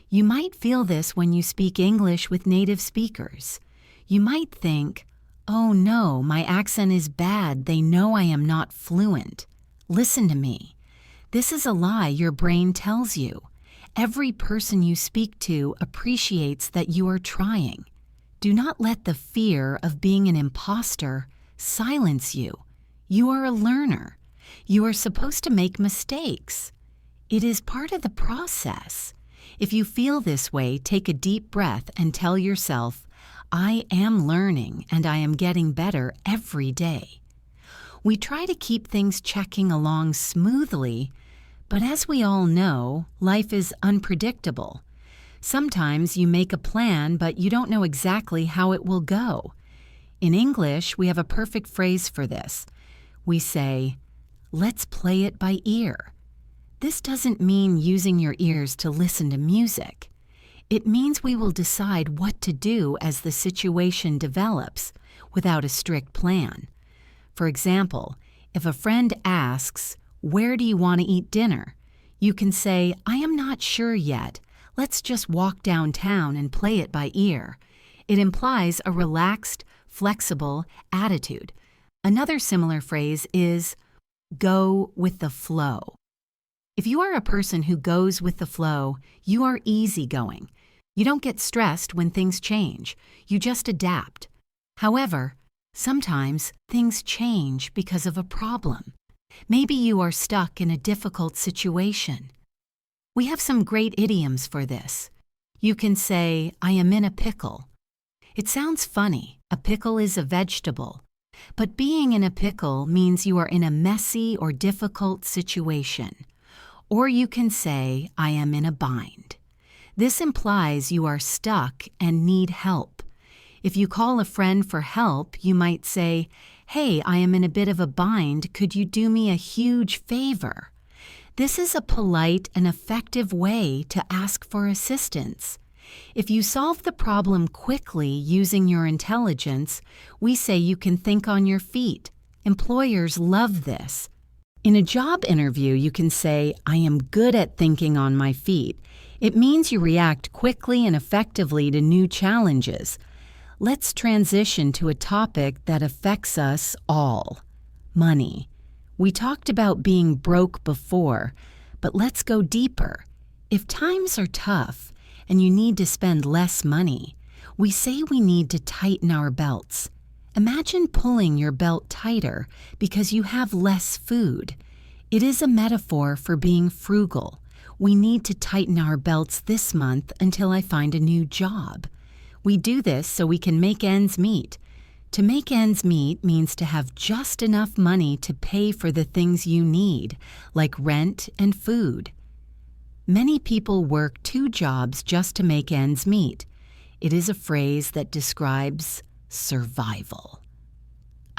You might feel this when you speak English with native speakers. You might think, "Oh no, my accent is bad. They know I am not fluent." Listen to me. This is a lie your brain tells you. Every person you speak to appreciates that you are trying. Do not let the fear of being an imposter silence you. You are a learner. You are supposed to make mistakes. It is part of the process. If you feel this way, take a deep breath and tell yourself, "I am learning and I am getting better every day." We try to keep things checking along smoothly, but as we all know, life is unpredictable. Sometimes you make a plan, but you don't know exactly how it will go. In English, we have a perfect phrase for this. We say, "Let's play it by ear." This doesn't mean using your ears to listen to music. It means we will decide what to do as the situation develops, without a strict plan. For example, if a friend asks, "Where do you want to eat dinner?" you can say, "I am not sure yet. Let's just walk downtown and play it by ear." It implies a relaxed, flexible attitude. Another similar phrase is, "Go with the flow." If you are a person who goes with the flow, you are easygoing. You don't get stressed when things change. You just adapt. However, sometimes things change because of a problem. Maybe you are stuck in a difficult situation. We have some great idioms for this. You can say, "I am in a pickle." It sounds funny. A pickle is a vegetable. But being in a pickle means you are in a messy or difficult situation. Or you can say, "I am in a bind." This implies you are stuck and need help. If you call a friend for help, you might say, "Hey, I am in a bit of a bind. Could you do me a huge favor?" This is a polite and effective way to ask for assistance. If you solve the problem quickly using your intelligence, we say you can think on your feet. Employers love this. In a job interview, you can say, "I am good at thinking on my feet." It means you react quickly and effectively to new challenges. Let's transition to a topic that affects us all: money. We talked about being broke before, but let's go deeper. If times are tough and you need to spend less money, we say we need to tighten our belts. Imagine pulling your belt tighter because you have less food. It is a metaphor for being frugal. We need to tighten our belts this month until I find a new job. We do this so we can make ends meet. To make ends meet means to have just enough money to pay for the things you need, like rent and food. Many people work 2 jobs just to make ends meet. It is a phrase that describes survival.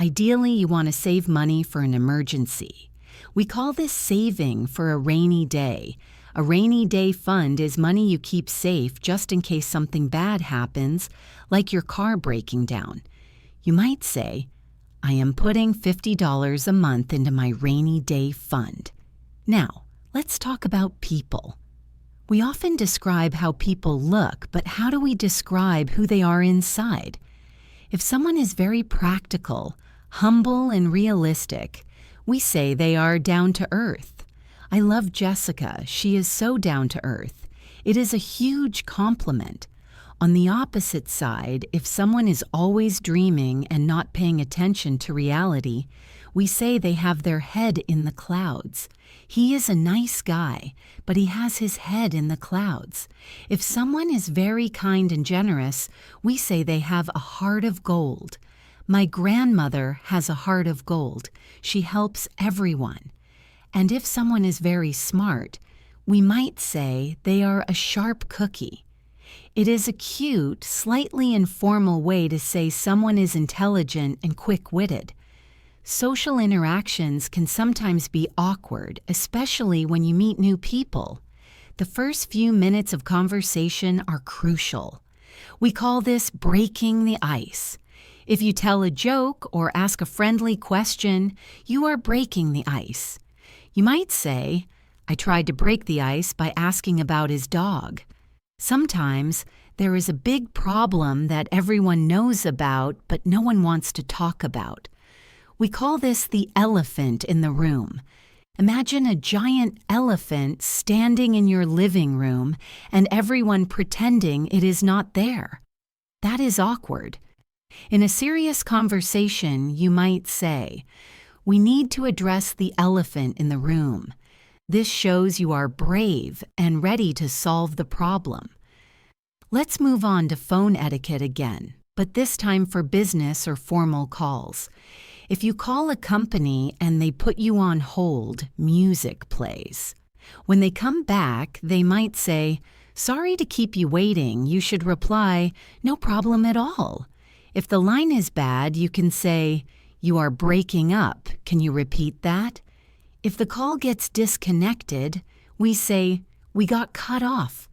Ideally, you want to save money for an emergency. We call this saving for a rainy day. A rainy day fund is money you keep safe just in case something bad happens, like your car breaking down. You might say, I am putting $50 a month into my rainy day fund. Now, let's talk about people. We often describe how people look, but how do we describe who they are inside? If someone is very practical, humble, and realistic, we say they are down to earth. I love Jessica. She is so down to earth. It is a huge compliment. On the opposite side, if someone is always dreaming and not paying attention to reality, we say they have their head in the clouds. He is a nice guy, but he has his head in the clouds. If someone is very kind and generous, we say they have a heart of gold. My grandmother has a heart of gold. She helps everyone. And if someone is very smart, we might say they are a sharp cookie. It is a cute, slightly informal way to say someone is intelligent and quick-witted. Social interactions can sometimes be awkward, especially when you meet new people. The first few minutes of conversation are crucial. We call this breaking the ice. If you tell a joke or ask a friendly question, you are breaking the ice. You might say, I tried to break the ice by asking about his dog. Sometimes there is a big problem that everyone knows about, but no one wants to talk about. We call this the elephant in the room. Imagine a giant elephant standing in your living room and everyone pretending it is not there. That is awkward. In a serious conversation, you might say, we need to address the elephant in the room. This shows you are brave and ready to solve the problem. Let's move on to phone etiquette again, but this time for business or formal calls. If you call a company and they put you on hold, music plays. When they come back, they might say, sorry to keep you waiting. You should reply, no problem at all. If the line is bad, you can say, you are breaking up. Can you repeat that? If the call gets disconnected, we say, we got cut off.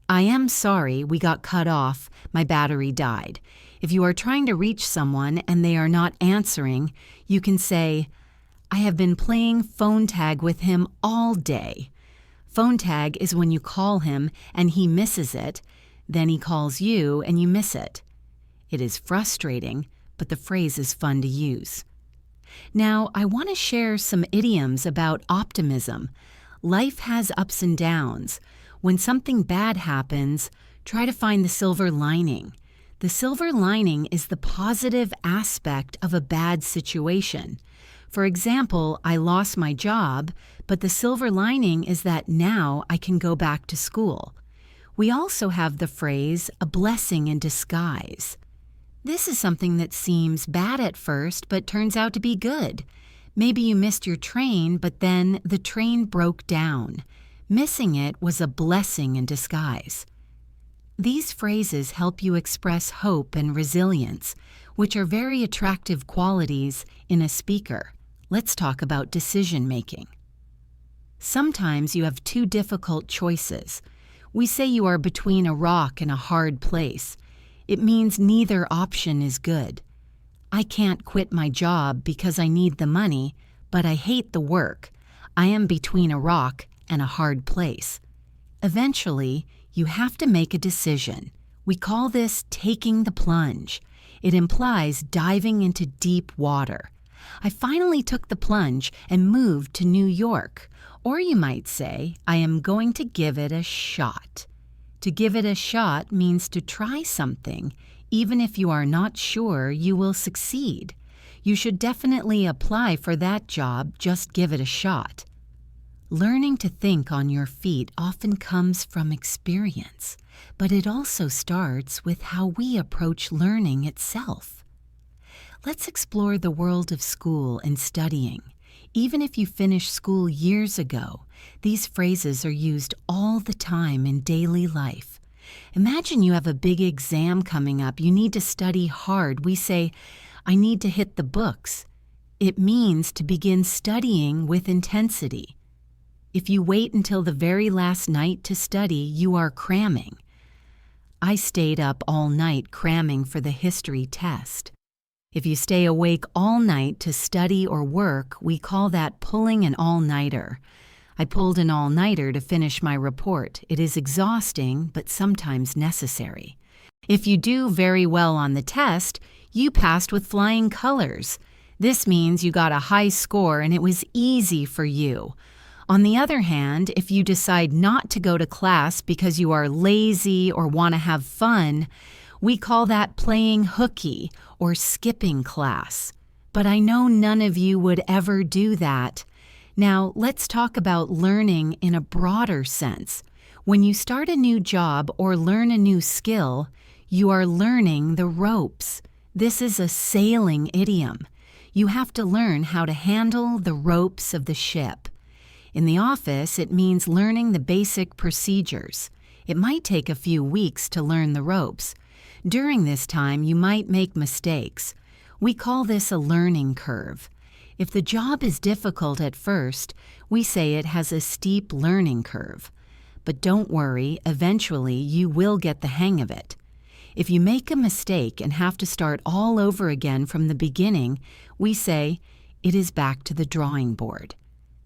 I am sorry, we got cut off. My battery died. If you are trying to reach someone and they are not answering, you can say, I have been playing phone tag with him all day. Phone tag is when you call him and he misses it, then he calls you and you miss it. It is frustrating, but the phrase is fun to use. Now, I want to share some idioms about optimism. Life has ups and downs. When something bad happens, try to find the silver lining. The silver lining is the positive aspect of a bad situation. For example, I lost my job, but the silver lining is that now I can go back to school. We also have the phrase, a blessing in disguise. This is something that seems bad at first, but turns out to be good. Maybe you missed your train, but then the train broke down. Missing it was a blessing in disguise. These phrases help you express hope and resilience, which are very attractive qualities in a speaker. Let's talk about decision-making. Sometimes you have 2 difficult choices. We say you are between a rock and a hard place. It means neither option is good. I can't quit my job because I need the money, but I hate the work. I am between a rock and a hard place. Eventually, you have to make a decision. We call this taking the plunge. It implies diving into deep water. I finally took the plunge and moved to New York. Or you might say, I am going to give it a shot. To give it a shot means to try something, even if you are not sure you will succeed. You should definitely apply for that job, just give it a shot. Learning to think on your feet often comes from experience, but it also starts with how we approach learning itself. Let's explore the world of school and studying. Even if you finished school years ago, these phrases are used all the time in daily life. Imagine you have a big exam coming up. You need to study hard. We say, I need to hit the books. It means to begin studying with intensity. If you wait until the very last night to study, you are cramming. I stayed up all night cramming for the history test. If you stay awake all night to study or work, we call that pulling an all-nighter. I pulled an all-nighter to finish my report. It is exhausting, but sometimes necessary. If you do very well on the test, you passed with flying colors. This means you got a high score and it was easy for you. On the other hand, if you decide not to go to class because you are lazy or want to have fun, we call that playing hooky or skipping class. But I know none of you would ever do that. Now, let's talk about learning in a broader sense. When you start a new job or learn a new skill, you are learning the ropes. This is a sailing idiom. You have to learn how to handle the ropes of the ship. In the office, it means learning the basic procedures. It might take a few weeks to learn the ropes. During this time, you might make mistakes. We call this a learning curve. If the job is difficult at first, we say it has a steep learning curve. But don't worry, eventually you will get the hang of it. If you make a mistake and have to start all over again from the beginning, we say, it is back to the drawing board.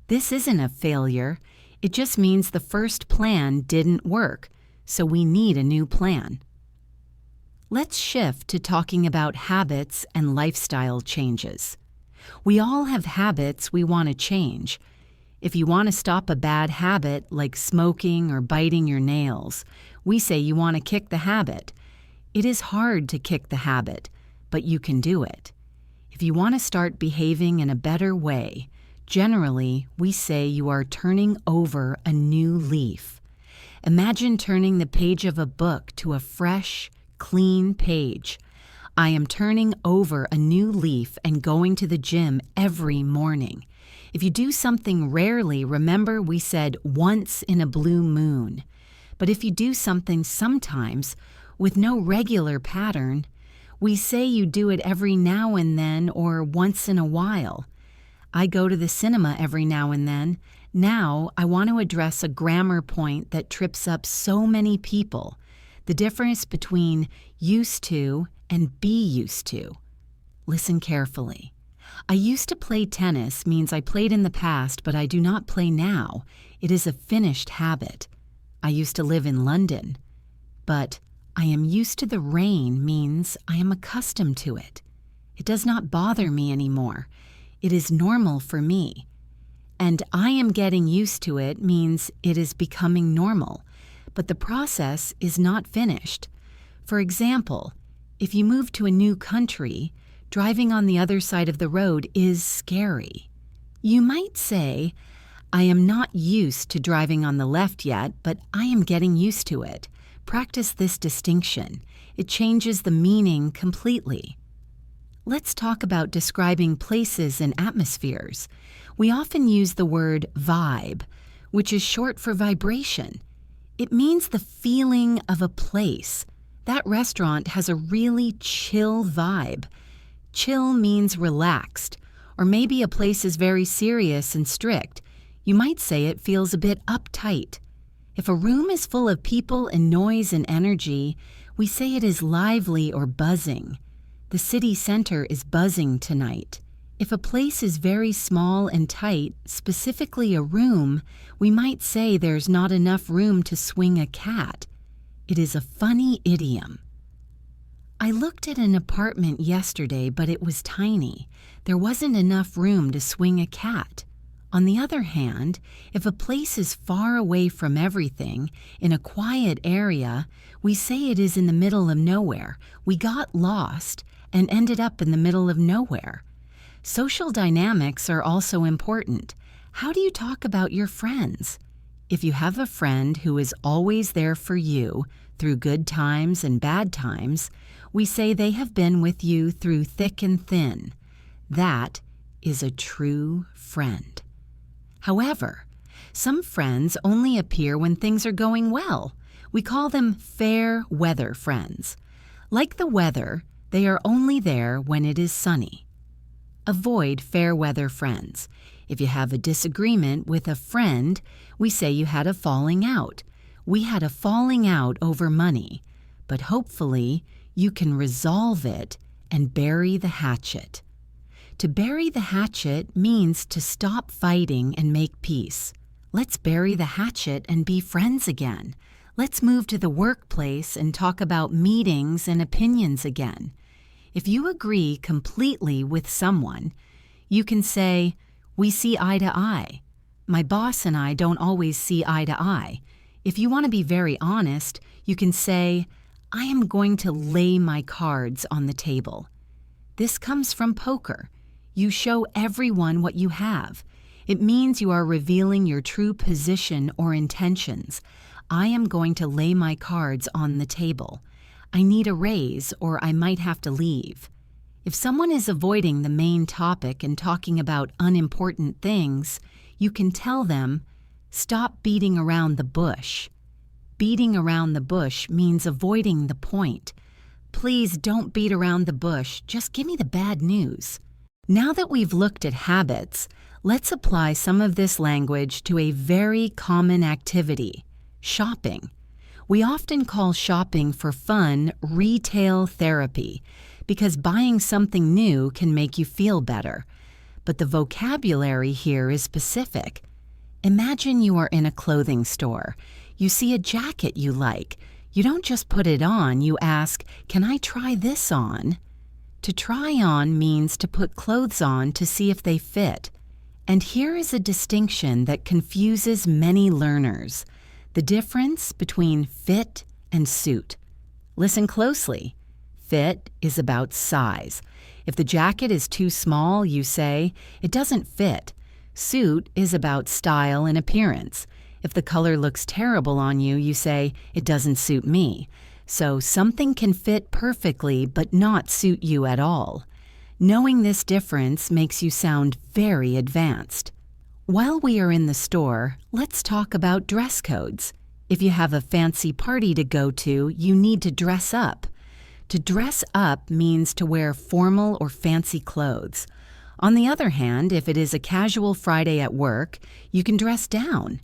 This isn't a failure. It just means the first plan didn't work, so we need a new plan. Let's shift to talking about habits and lifestyle changes. We all have habits we want to change. If you want to stop a bad habit like smoking or biting your nails, we say you want to kick the habit. It is hard to kick the habit, but you can do it. If you want to start behaving in a better way, generally, we say you are turning over a new leaf. Imagine turning the page of a book to a fresh, clean page. I am turning over a new leaf and going to the gym every morning. If you do something rarely, remember we said once in a blue moon. But if you do something sometimes, with no regular pattern, we say you do it every now and then or once in a while. I go to the cinema every now and then. Now I want to address a grammar point that trips up so many people. The difference between used to and be used to. Listen carefully. I used to play tennis means I played in the past, but I do not play now. It is a finished habit. I used to live in London. But I am used to the rain means I am accustomed to it. It does not bother me anymore. It is normal for me. And I am getting used to it means it is becoming normal. But the process is not finished. For example, if you move to a new country, driving on the other side of the road is scary. You might say, I am not used to driving on the left yet, but I am getting used to it. Practice this distinction. It changes the meaning completely. Let's talk about describing places and atmospheres. We often use the word vibe, which is short for vibration. It means the feeling of a place. That restaurant has a really chill vibe. Chill means relaxed, or maybe a place is very serious and strict. You might say it feels a bit uptight. If a room is full of people and noise and energy, we say it is lively or buzzing. The city center is buzzing tonight. If a place is very small and tight, specifically a room, we might say there's not enough room to swing a cat. It is a funny idiom. I looked at an apartment yesterday, but it was tiny. There wasn't enough room to swing a cat. On the other hand, if a place is far away from everything, in a quiet area, we say it is in the middle of nowhere. We got lost and ended up in the middle of nowhere. Social dynamics are also important. How do you talk about your friends? If you have a friend who is always there for you through good times and bad times, we say they have been with you through thick and thin. That is a true friend. However, some friends only appear when things are going well. We call them fair weather friends. Like the weather, they are only there when it is sunny. Avoid fair weather friends. If you have a disagreement with a friend, we say you had a falling out. We had a falling out over money, but hopefully you can resolve it and bury the hatchet. To bury the hatchet means to stop fighting and make peace. Let's bury the hatchet and be friends again. Let's move to the workplace and talk about meetings and opinions again. If you agree completely with someone, you can say, "We see eye to eye." My boss and I don't always see eye to eye. If you want to be very honest, you can say, "I am going to lay my cards on the table." This comes from poker. You show everyone what you have. It means you are revealing your true position or intentions. I am going to lay my cards on the table. I need a raise or I might have to leave. If someone is avoiding the main topic and talking about unimportant things, you can tell them, "Stop beating around the bush." Beating around the bush means avoiding the point. Please don't beat around the bush, just give me the bad news. Now that we've looked at habits, let's apply some of this language to a very common activity, shopping. We often call shopping for fun retail therapy because buying something new can make you feel better. But the vocabulary here is specific. Imagine you are in a clothing store. You see a jacket you like. You don't just put it on, you ask, "Can I try this on?" To try on means to put clothes on to see if they fit. And here is a distinction that confuses many learners: the difference between fit and suit. Listen closely. Fit is about size. If the jacket is too small, you say, "It doesn't fit." Suit is about style and appearance. If the color looks terrible on you, you say, "It doesn't suit me." So something can fit perfectly but not suit you at all. Knowing this difference makes you sound very advanced. While we are in the store, let's talk about dress codes. If you have a fancy party to go to, you need to dress up. To dress up means to wear formal or fancy clothes. On the other hand, if it is a casual Friday at work, you can dress down.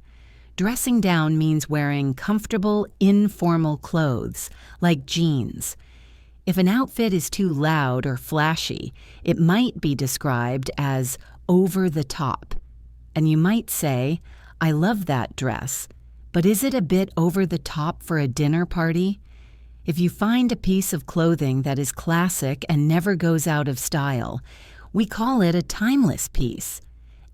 Dressing down means wearing comfortable, informal clothes, like jeans. If an outfit is too loud or flashy, it might be described as over the top. And you might say, "I love that dress, but is it a bit over the top for a dinner party?" If you find a piece of clothing that is classic and never goes out of style, we call it a timeless piece.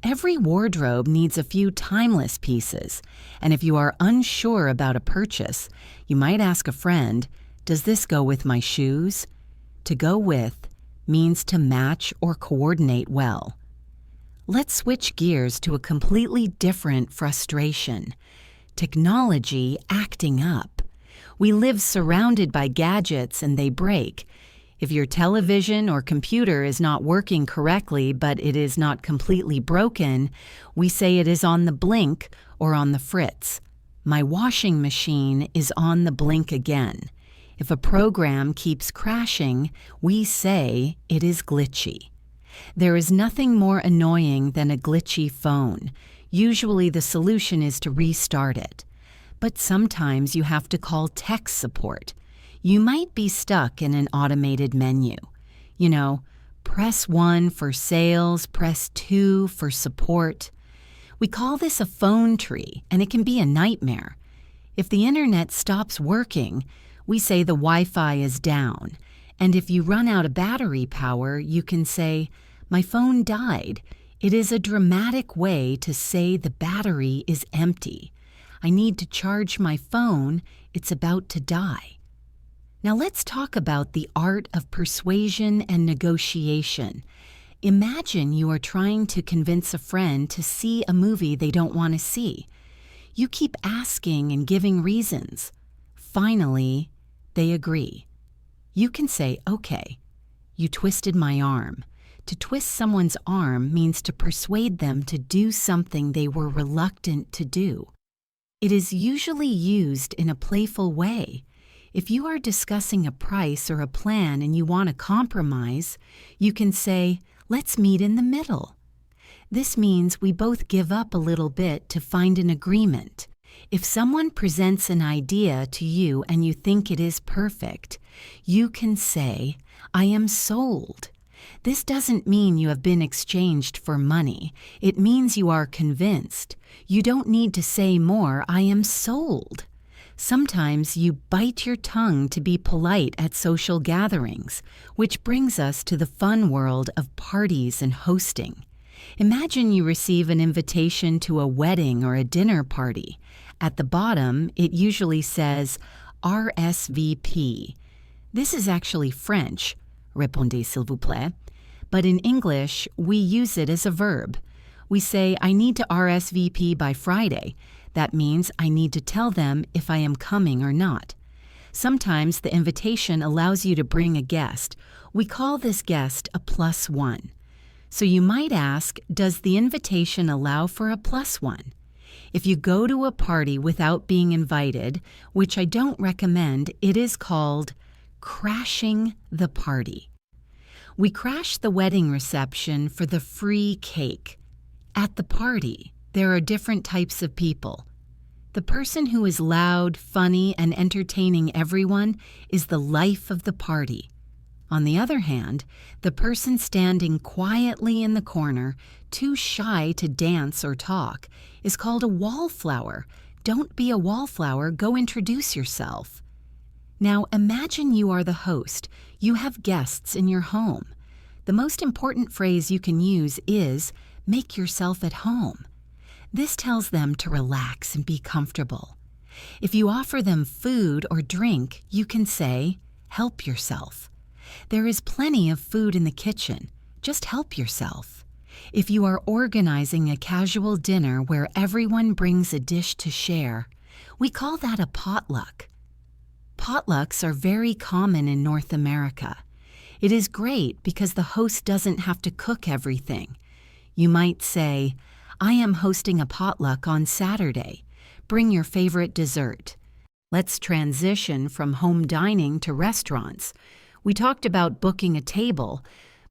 Every wardrobe needs a few timeless pieces, and if you are unsure about a purchase, you might ask a friend, "Does this go with my shoes?" To go with means to match or coordinate well. Let's switch gears to a completely different frustration: technology acting up. We live surrounded by gadgets and they break. If your television or computer is not working correctly but it is not completely broken, we say it is on the blink or on the fritz. My washing machine is on the blink again. If a program keeps crashing, we say it is glitchy. There is nothing more annoying than a glitchy phone. Usually the solution is to restart it. But sometimes you have to call tech support. You might be stuck in an automated menu. You know, press 1 for sales, press 2 for support. We call this a phone tree, and it can be a nightmare. If the internet stops working, we say the Wi-Fi is down. And if you run out of battery power, you can say, "My phone died." It is a dramatic way to say the battery is empty. I need to charge my phone, it's about to die. Now let's talk about the art of persuasion and negotiation. Imagine you are trying to convince a friend to see a movie they don't want to see. You keep asking and giving reasons. Finally, they agree. You can say, "Okay, you twisted my arm." To twist someone's arm means to persuade them to do something they were reluctant to do. It is usually used in a playful way. If you are discussing a price or a plan and you want a compromise, you can say, "Let's meet in the middle." This means we both give up a little bit to find an agreement. If someone presents an idea to you and you think it is perfect, you can say, "I am sold." This doesn't mean you have been exchanged for money. It means you are convinced. You don't need to say more, "I am sold." Sometimes you bite your tongue to be polite at social gatherings, which brings us to the fun world of parties and hosting. Imagine you receive an invitation to a wedding or a dinner party. At the bottom, it usually says RSVP. This is actually French, répondez s'il vous plaît, but in English, we use it as a verb. We say, "I need to RSVP by Friday." That means I need to tell them if I am coming or not. Sometimes the invitation allows you to bring a guest. We call this guest a +1. So you might ask, does the invitation allow for a +1? If you go to a party without being invited, which I don't recommend, it is called crashing the party. We crash the wedding reception for the free cake. At the party, there are different types of people. The person who is loud, funny, and entertaining everyone is the life of the party. On the other hand, the person standing quietly in the corner, too shy to dance or talk, is called a wallflower. Don't be a wallflower, go introduce yourself. Now imagine you are the host. You have guests in your home. The most important phrase you can use is, "Make yourself at home." This tells them to relax and be comfortable. If you offer them food or drink, you can say, "Help yourself." There is plenty of food in the kitchen. Just help yourself. If you are organizing a casual dinner where everyone brings a dish to share, we call that a potluck. Potlucks are very common in North America. It is great because the host doesn't have to cook everything. You might say, "I am hosting a potluck on Saturday. Bring your favorite dessert." Let's transition from home dining to restaurants. We talked about booking a table,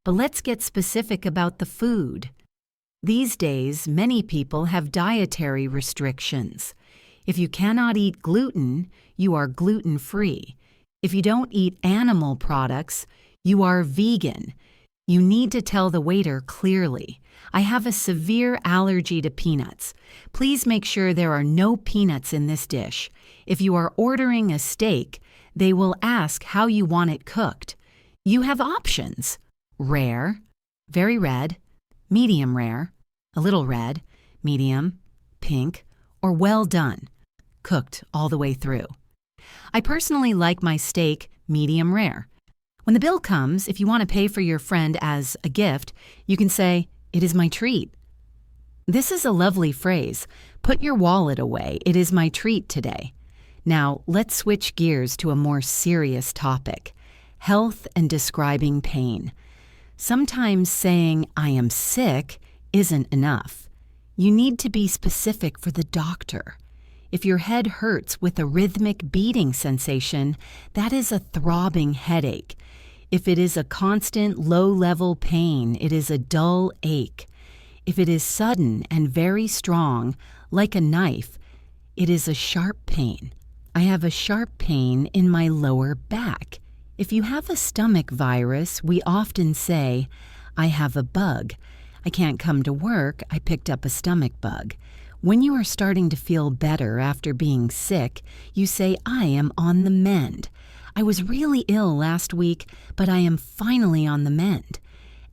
but let's get specific about the food. These days, many people have dietary restrictions. If you cannot eat gluten, you are gluten-free. If you don't eat animal products, you are vegan. You need to tell the waiter clearly, "I have a severe allergy to peanuts. Please make sure there are no peanuts in this dish." If you are ordering a steak, they will ask how you want it cooked. You have options: rare, very red, medium rare, a little red, medium, pink, or well done, cooked all the way through. I personally like my steak medium rare. When the bill comes, if you want to pay for your friend as a gift, you can say, "It is my treat." This is a lovely phrase. Put your wallet away. It is my treat today. Now, let's switch gears to a more serious topic: health and describing pain. Sometimes saying, "I am sick," isn't enough. You need to be specific for the doctor. If your head hurts with a rhythmic beating sensation, that is a throbbing headache. If it is a constant low-level pain, it is a dull ache. If it is sudden and very strong, like a knife, it is a sharp pain. I have a sharp pain in my lower back. If you have a stomach virus, we often say, "I have a bug. I can't come to work. I picked up a stomach bug." When you are starting to feel better after being sick, you say, "I am on the mend. I was really ill last week, but I am finally on the mend."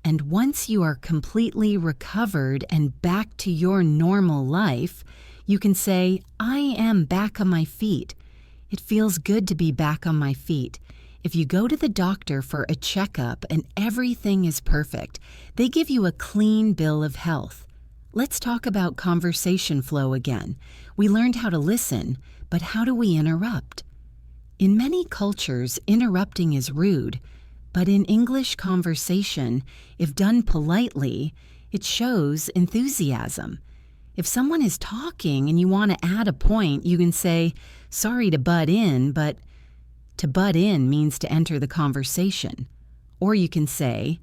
And once you are completely recovered and back to your normal life, you can say, "I am back on my feet. It feels good to be back on my feet. If you go to the doctor for a checkup and everything is perfect, they give you a clean bill of health. Let's talk about conversation flow again. We learned how to listen, but how do we interrupt? In many cultures, interrupting is rude, but in English conversation, if done politely, it shows enthusiasm. If someone is talking and you want to add a point, you can say, "Sorry to butt in," but to butt in means to enter the conversation. Or you can say,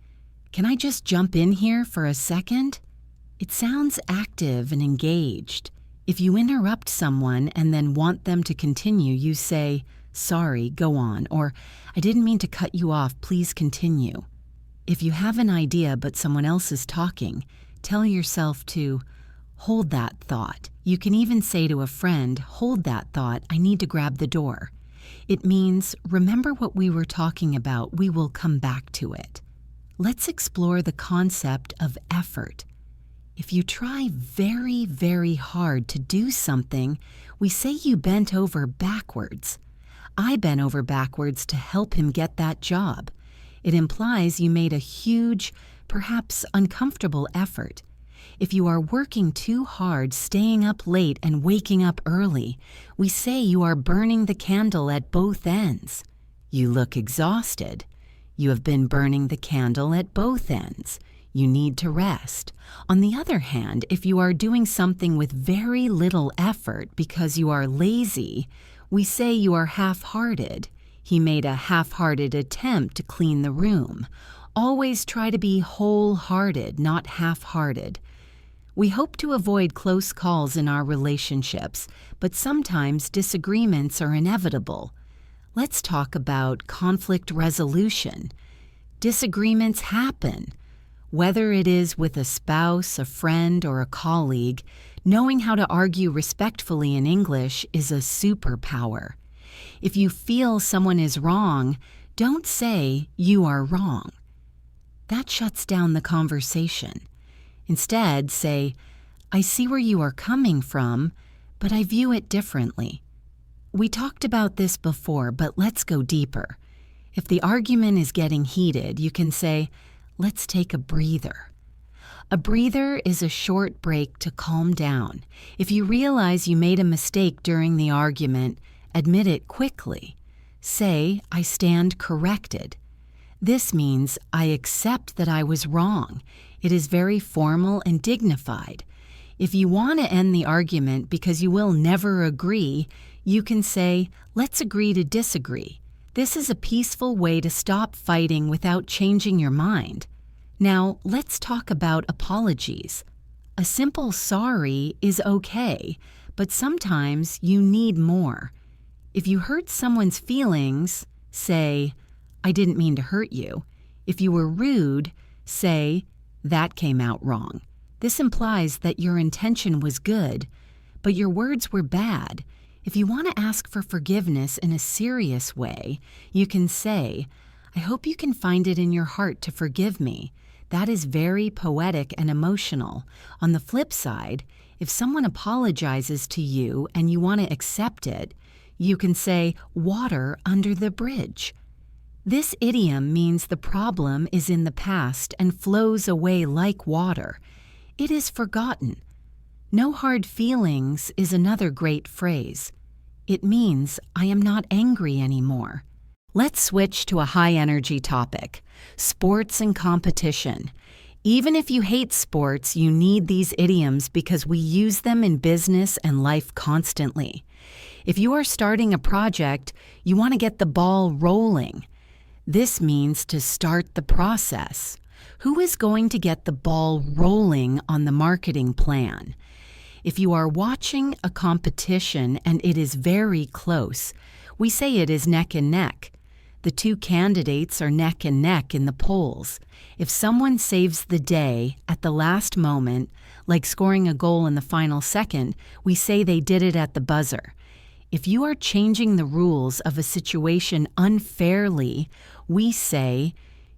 "Can I just jump in here for a second?" It sounds active and engaged. If you interrupt someone and then want them to continue, you say, "Sorry, go on," or "I didn't mean to cut you off, please continue." If you have an idea but someone else is talking, tell yourself to hold that thought. You can even say to a friend, "Hold that thought, I need to grab the door." It means, remember what we were talking about, we will come back to it. Let's explore the concept of effort. If you try very, very hard to do something, we say you bent over backwards. I bent over backwards to help him get that job. It implies you made a huge, perhaps uncomfortable effort. If you are working too hard, staying up late and waking up early, we say you are burning the candle at both ends. You look exhausted. You have been burning the candle at both ends. You need to rest. On the other hand, if you are doing something with very little effort because you are lazy, we say you are half-hearted. He made a half-hearted attempt to clean the room. Always try to be wholehearted, not half-hearted. We hope to avoid close calls in our relationships, but sometimes disagreements are inevitable. Let's talk about conflict resolution. Disagreements happen. Whether it is with a spouse, a friend, or a colleague, knowing how to argue respectfully in English is a superpower. If you feel someone is wrong, don't say you are wrong. That shuts down the conversation. Instead, say, "I see where you are coming from, but I view it differently." We talked about this before, but let's go deeper. If the argument is getting heated, you can say, "Let's take a breather." A breather is a short break to calm down. If you realize you made a mistake during the argument, admit it quickly. Say, "I stand corrected." This means I accept that I was wrong. It is very formal and dignified. If you want to end the argument because you will never agree, you can say, "Let's agree to disagree." This is a peaceful way to stop fighting without changing your mind. Now, let's talk about apologies. A simple sorry is okay, but sometimes you need more. If you hurt someone's feelings, say, "I didn't mean to hurt you." If you were rude, say, "That came out wrong." This implies that your intention was good, but your words were bad. If you want to ask for forgiveness in a serious way, you can say, "I hope you can find it in your heart to forgive me." That is very poetic and emotional. On the flip side, if someone apologizes to you and you want to accept it, you can say, "Water under the bridge." This idiom means the problem is in the past and flows away like water. It is forgotten. "No hard feelings" is another great phrase. It means I am not angry anymore. Let's switch to a high-energy topic, sports and competition. Even if you hate sports, you need these idioms because we use them in business and life constantly. If you are starting a project, you want to get the ball rolling. This means to start the process. Who is going to get the ball rolling on the marketing plan? If you are watching a competition and it is very close, we say it is neck and neck. The two candidates are neck and neck in the polls. If someone saves the day at the last moment, like scoring a goal in the final second, we say they did it at the buzzer. If you are changing the rules of a situation unfairly, we say,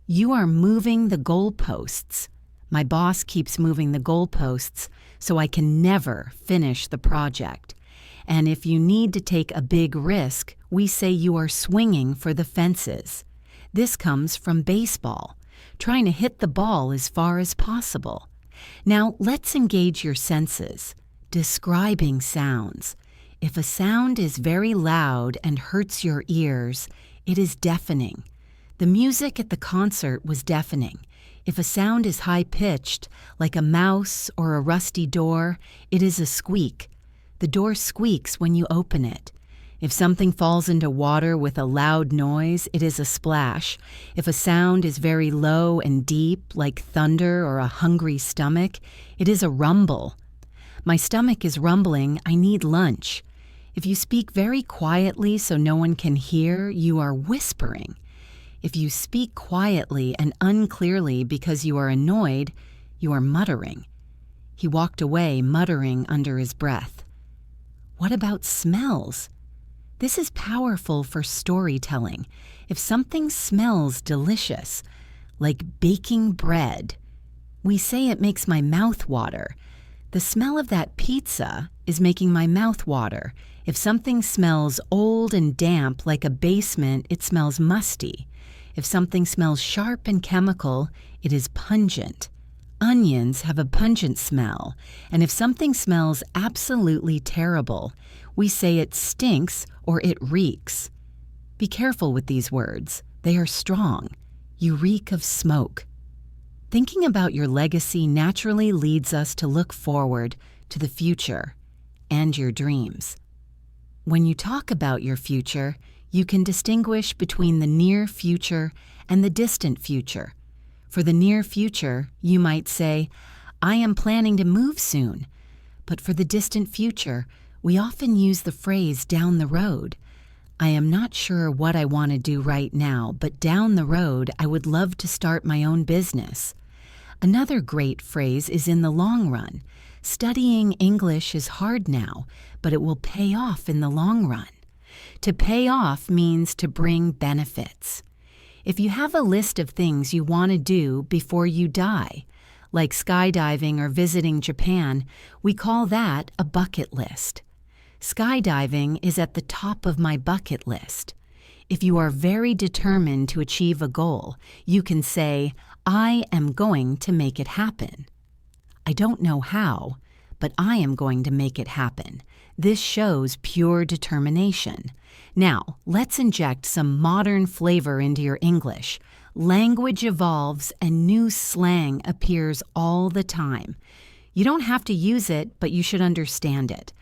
"You are moving the goalposts." My boss keeps moving the goalposts, so I can never finish the project. And if you need to take a big risk, we say you are swinging for the fences. This comes from baseball, trying to hit the ball as far as possible. Now, let's engage your senses. Describing sounds. If a sound is very loud and hurts your ears, it is deafening. The music at the concert was deafening. If a sound is high-pitched, like a mouse or a rusty door, it is a squeak. The door squeaks when you open it. If something falls into water with a loud noise, it is a splash. If a sound is very low and deep, like thunder or a hungry stomach, it is a rumble. My stomach is rumbling, I need lunch. If you speak very quietly so no one can hear, you are whispering. If you speak quietly and unclearly because you are annoyed, you are muttering. He walked away, muttering under his breath. What about smells? This is powerful for storytelling. If something smells delicious, like baking bread, we say it makes my mouth water. The smell of that pizza is making my mouth water. If something smells old and damp like a basement, it smells musty. If something smells sharp and chemical, it is pungent. Onions have a pungent smell, and if something smells absolutely terrible, we say it stinks or it reeks. Be careful with these words. They are strong. You reek of smoke. Thinking about your legacy naturally leads us to look forward to the future and your dreams. When you talk about your future, you can distinguish between the near future and the distant future. For the near future, you might say, I am planning to move soon. But for the distant future, we often use the phrase down the road. I am not sure what I want to do right now, but down the road, I would love to start my own business. Another great phrase is in the long run. Studying English is hard now, but it will pay off in the long run. To pay off means to bring benefits. If you have a list of things you want to do before you die, like skydiving or visiting Japan, we call that a bucket list. Skydiving is at the top of my bucket list. If you are very determined to achieve a goal, you can say, I am going to make it happen. I don't know how, but I am going to make it happen. This shows pure determination. Now, let's inject some modern flavor into your English. Language evolves and new slang appears all the time. You don't have to use it, but you should understand it.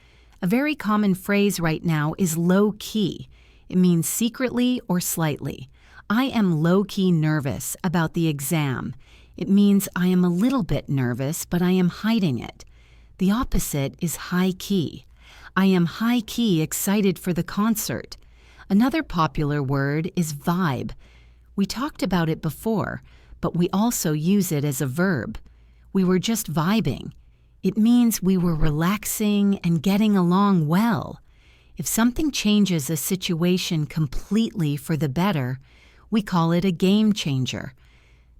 A very common phrase right now is low-key. It means secretly or slightly. I am low-key nervous about the exam. It means I am a little bit nervous, but I am hiding it. The opposite is high-key. I am high-key excited for the concert. Another popular word is vibe. We talked about it before, but we also use it as a verb. We were just vibing. It means we were relaxing and getting along well. If something changes a situation completely for the better, we call it a game changer.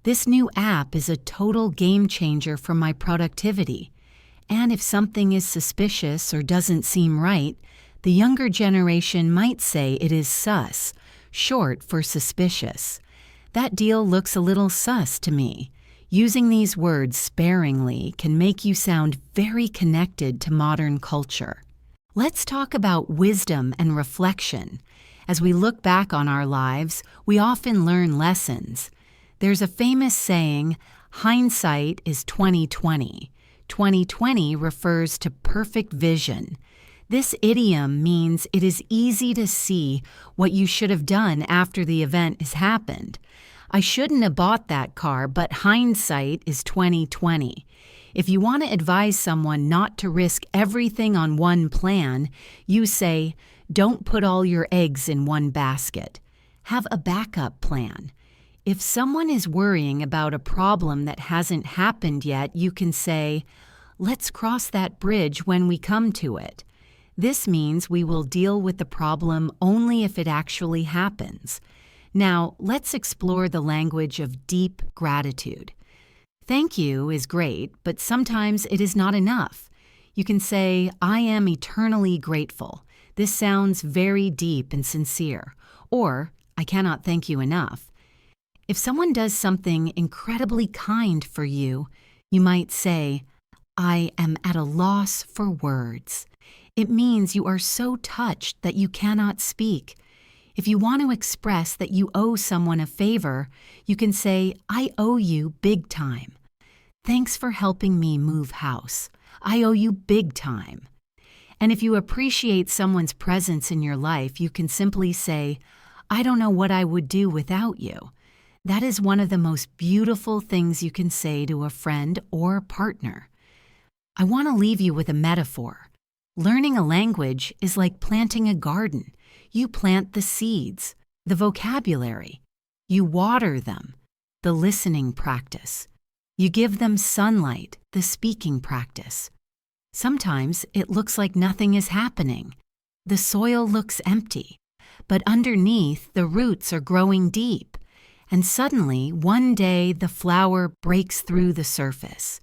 This new app is a total game changer for my productivity. And if something is suspicious or doesn't seem right, the younger generation might say it is sus, short for suspicious. That deal looks a little sus to me. Using these words sparingly can make you sound very connected to modern culture. Let's talk about wisdom and reflection. As we look back on our lives, we often learn lessons. There's a famous saying, hindsight is 20/20. 20/20 refers to perfect vision. This idiom means it is easy to see what you should have done after the event has happened. I shouldn't have bought that car, but hindsight is 20/20. If you want to advise someone not to risk everything on one plan, you say, don't put all your eggs in one basket. Have a backup plan. If someone is worrying about a problem that hasn't happened yet, you can say, let's cross that bridge when we come to it. This means we will deal with the problem only if it actually happens. Now, let's explore the language of deep gratitude. Thank you is great, but sometimes it is not enough. You can say, I am eternally grateful. This sounds very deep and sincere. Or, I cannot thank you enough. If someone does something incredibly kind for you, you might say, I am at a loss for words. It means you are so touched that you cannot speak. If you want to express that you owe someone a favor, you can say, I owe you big time. Thanks for helping me move house. I owe you big time. And if you appreciate someone's presence in your life, you can simply say, I don't know what I would do without you. That is one of the most beautiful things you can say to a friend or partner. I want to leave you with a metaphor. Learning a language is like planting a garden. You plant the seeds, the vocabulary. You water them, the listening practice. You give them sunlight, the speaking practice. Sometimes it looks like nothing is happening. The soil looks empty, but underneath the roots are growing deep. And suddenly, one day, the flower breaks through the surface.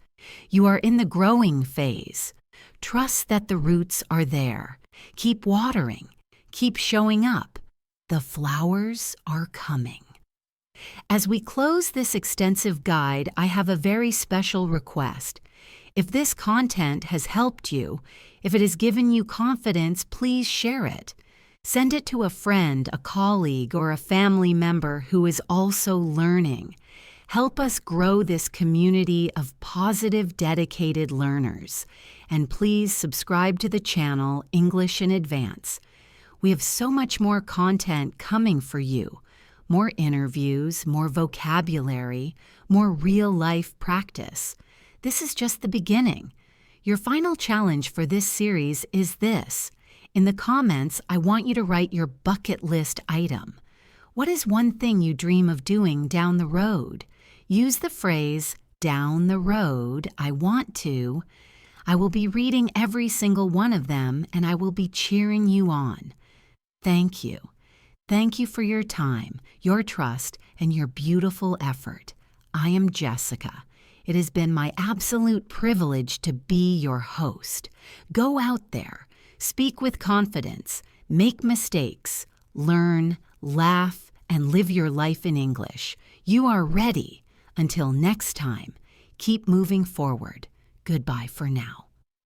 You are in the growing phase. Trust that the roots are there. Keep watering. Keep showing up. The flowers are coming. As we close this extensive guide, I have a very special request. If this content has helped you, if it has given you confidence, please share it. Send it to a friend, a colleague, or a family member who is also learning. Help us grow this community of positive, dedicated learners. And please subscribe to the channel English in Advance. We have so much more content coming for you. More interviews, more vocabulary, more real-life practice. This is just the beginning. Your final challenge for this series is this. In the comments, I want you to write your bucket list item. What is one thing you dream of doing down the road? Use the phrase, down the road, I want to. I will be reading every single one of them, and I will be cheering you on. Thank you. Thank you for your time, your trust, and your beautiful effort. I am Jessica. It has been my absolute privilege to be your host. Go out there, speak with confidence, make mistakes, learn, laugh, and live your life in English. You are ready. Until next time, keep moving forward. Goodbye for now.